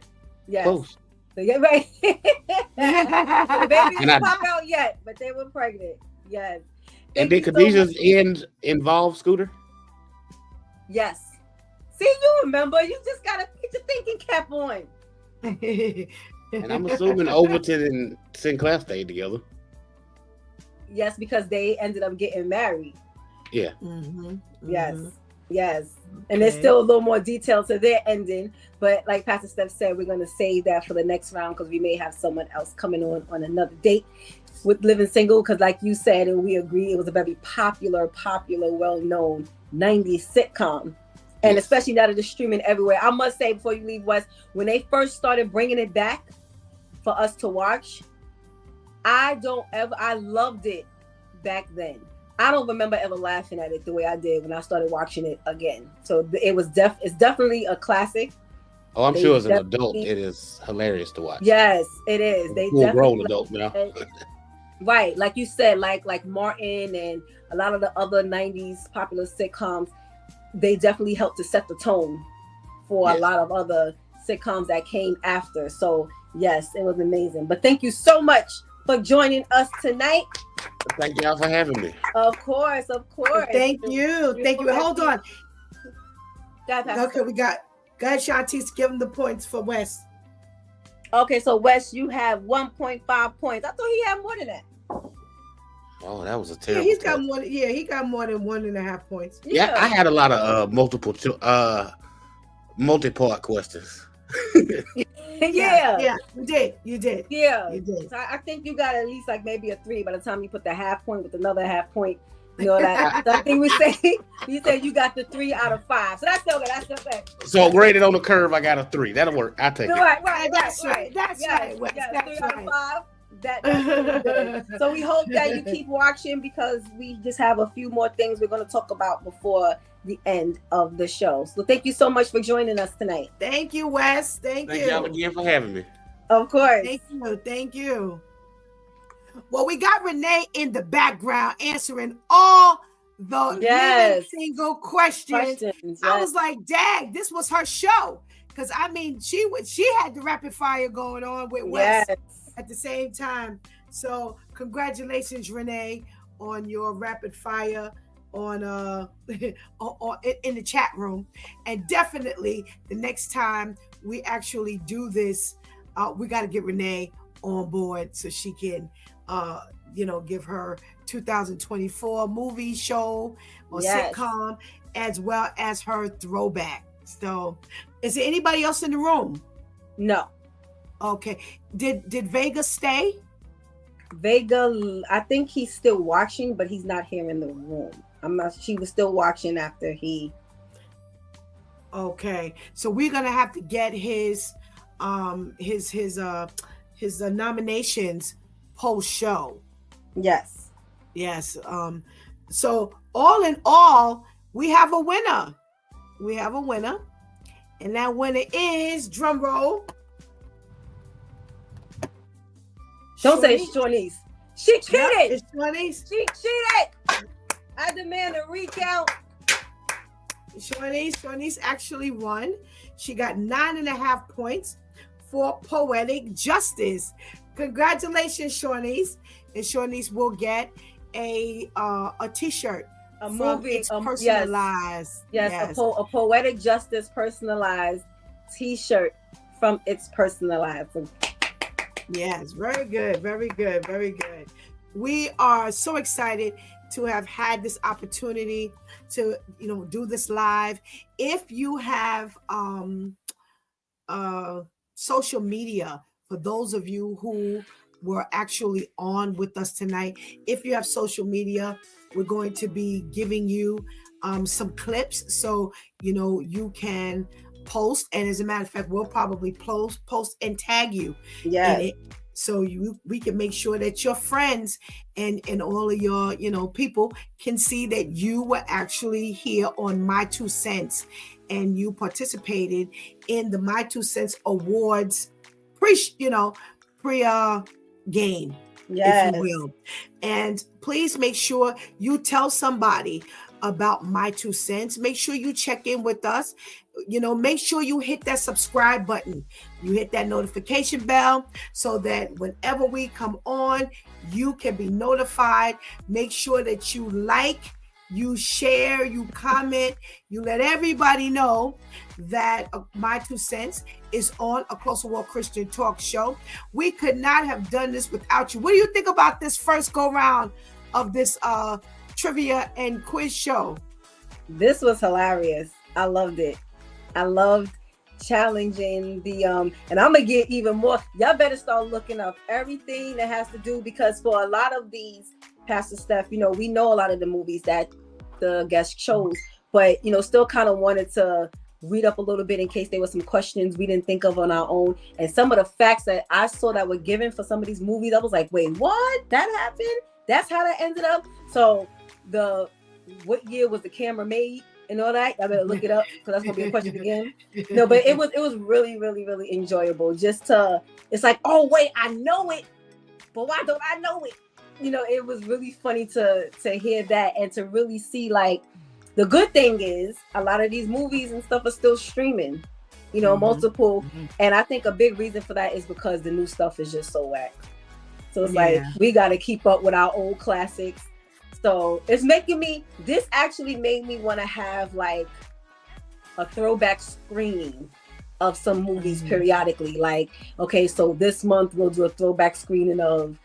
Yes. Close. So get right. The baby didn't pop out yet, but they were pregnant. Yes. And did Khadijah's end involve Scooter? Yes. See, you remember. You just gotta get your thinking cap on. And I'm assuming Overton and Sinclair stayed together. Yes, because they ended up getting married. Yeah. Yes. And there's still a little more detail to their ending, but like Pastor Steph said, we're going to save that for the next round, because we may have someone else coming on another date with Living Single, because like you said, and we agree, it was a very popular, well-known 90s sitcom. And especially now that it's streaming everywhere. I must say, before you leave, Wes, when they first started bringing it back for us to watch, I loved it back then. I don't remember ever laughing at it the way I did when I started watching it again. So it's definitely a classic. Oh, I'm sure as an adult, it is hilarious to watch. Yes, it is. They full-grown adult now. Right, like you said, like Martin and a lot of the other 90s popular sitcoms, they definitely helped to set the tone for a lot of other sitcoms that came after. So yes, it was amazing. But thank you so much for joining us tonight. Thank y'all for having me. Of course. Thank you. Hold on. Okay, go ahead, Shantice, give them the points for Wes. Okay, so Wes, you have 1.5 points. I thought he had more than that. Oh, that was a terrible. Yeah, he got more than 1.5 points. Yeah, I had a lot of multi-part questions. Yeah, you did. Yeah, you did. So I think you got at least like maybe a 3 by the time you put the half point with another half point. You know that I think you said you got the 3 out of 5. So that's still good. That's still good. So graded on the curve, I got a 3. That'll work. I'll take it. Right. That's right. That's right. 3 out of 5. That's really good. So we hope that you keep watching, because we just have a few more things we're going to talk about before the end of the show. So thank you so much for joining us tonight. Thank you, Wes. Thank you. Thank y'all again for having me. Of course. Thank you. Well, we got Renee in the background answering all the Living Single questions. I was like, dang, this was her show. Because I mean, she had the rapid fire going on with Wes at the same time. So congratulations, Renee, on your rapid fire on in the chat room. And definitely the next time we actually do this, we got to get Renee on board so she can give her 2024 movie show or sitcom, as well as her throwback. So is there anybody else in the room? No. Okay. Did Vega stay? Vega, I think he's still watching, but he's not here in the room. She was still watching after he. Okay. So we're gonna have to get his nominations post show. Yes. So all in all, we have a winner. And that winner is, drum roll. Don't say it's Shawnee's. She cheated. It's Shawnee's. She cheated. I demand a recount. Shawnee's actually won. She got 9.5 points for Poetic Justice. Congratulations, Shawnee's. And Shawnee's will get a t-shirt. A from movie, It's Personalized. Yes. A Poetic Justice personalized t-shirt from It's Personalized. Yes, very good, very good, very good. We are so excited to have had this opportunity to, do this live. If you have social media, for those of you who were actually on with us tonight, if you have social media, we're going to be giving you some clips so you can post. And as a matter of fact, we'll probably post and tag you in it, so we can make sure that your friends and all of your people can see that you were actually here on My Two Cents and you participated in the My Two Cents Awards pre game, if you will. And please make sure you tell somebody about My Two Cents. Make sure you check in with us. Make sure you hit that subscribe button. You hit that notification bell so that whenever we come on, you can be notified. Make sure that you like, you share, you comment, you let everybody know that My Two Cents is on A Closer Walk Christian Talk Show. We could not have done this without you. What do you think about this first go round of this trivia and quiz show? This was hilarious. I loved it. I loved challenging the and I'm gonna get even more. Y'all better start looking up everything that has to do, because for a lot of these, Pastor Steph, we know a lot of the movies that the guest chose, but still kind of wanted to read up a little bit in case there were some questions we didn't think of on our own. And some of the facts that I saw that were given for some of these movies, I was like, wait, what? That happened? That's how that ended up? So what year was the camera made and all that? I better look it up, because that's gonna be a question again. No, but it was really, really, really enjoyable. It's like, oh wait, I know it, but why don't I know it? It was really funny to hear that and to really see, like, the good thing is a lot of these movies and stuff are still streaming, multiple. And I think a big reason for that is because the new stuff is just so whack. So it's like, we got to keep up with our old classics. So this actually made me want to have like a throwback screening of some movies periodically. Like, okay, so this month we'll do a throwback screening of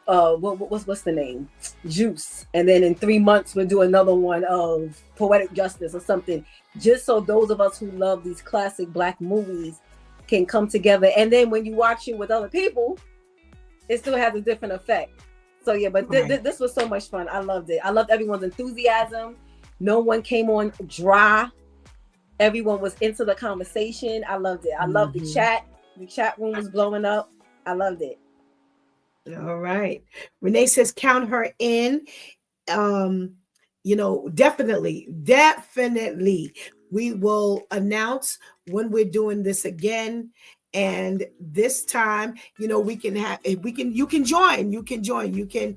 what's the name? Juice. And then in 3 months we'll do another one of Poetic Justice or something, just so those of us who love these classic Black movies can come together. And then when you watch it with other people, it still has a different effect. So yeah, but this was so much fun. I loved it. I loved everyone's enthusiasm. No one came on dry. Everyone was into the conversation. I loved it. I loved the chat. The chat room was blowing up. I loved it. All right. Renee says count her in. Definitely. We will announce when we're doing this again. And this time, you can join. You can,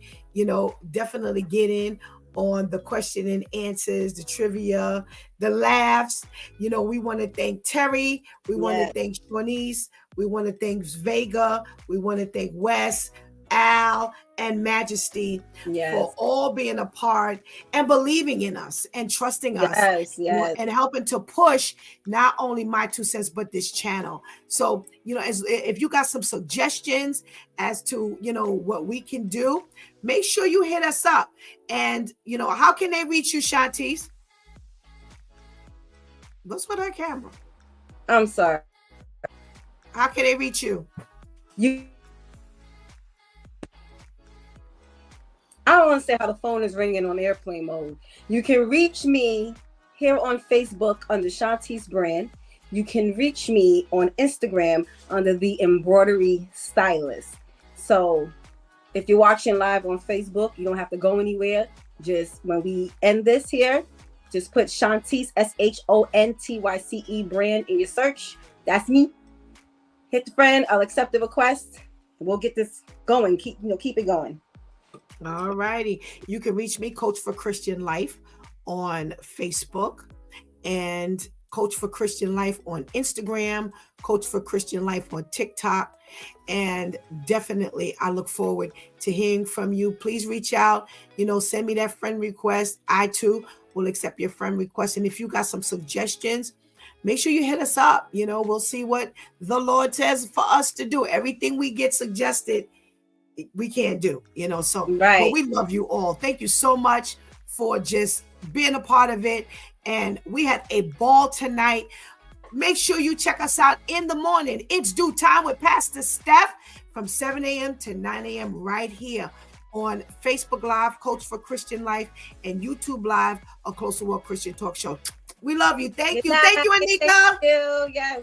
definitely get in on the question and answers, the trivia, the laughs. We want to thank Terry. We want to thank Shawnee's. We want to thank Vega. We want to thank Wes, Al, and Majesty for all being a part and believing in us and trusting us and helping to push not only My Two Cents, but this channel. So, if you got some suggestions as to, what we can do, make sure you hit us up. And, how can they reach you, Shantice? What's with her camera? I'm sorry. How can they reach you? I don't understand how the phone is ringing on airplane mode. You can reach me here on Facebook under Shantice Brand. You can reach me on Instagram under The Embroidery Stylist. So if you're watching live on Facebook, you don't have to go anywhere. Just when we end this here, just put Shantice, SHONTYCE Brand in your search. That's me. Hit the friend. I'll accept the request. We'll get this going. Keep it going. All righty. You can reach me, Coach for Christian Life, on Facebook, and Coach for Christian Life on Instagram, Coach for Christian Life on TikTok. And definitely, I look forward to hearing from you. Please reach out, send me that friend request. I too will accept your friend request. And if you got some suggestions, make sure you hit us up. We'll see what the Lord says for us to do. Everything we get suggested, we can't do, so right. But we love you all. Thank you so much for just being a part of it. And we had a ball tonight. Make sure you check us out in the morning. It's Due Time with Pastor Steph from 7 a.m. to 9 a.m. right here on Facebook Live, Coach for Christian Life, and YouTube Live, A Closer World Christian Talk Show. We love you. Thank you. Thank you, Anika. Thank you. Yes.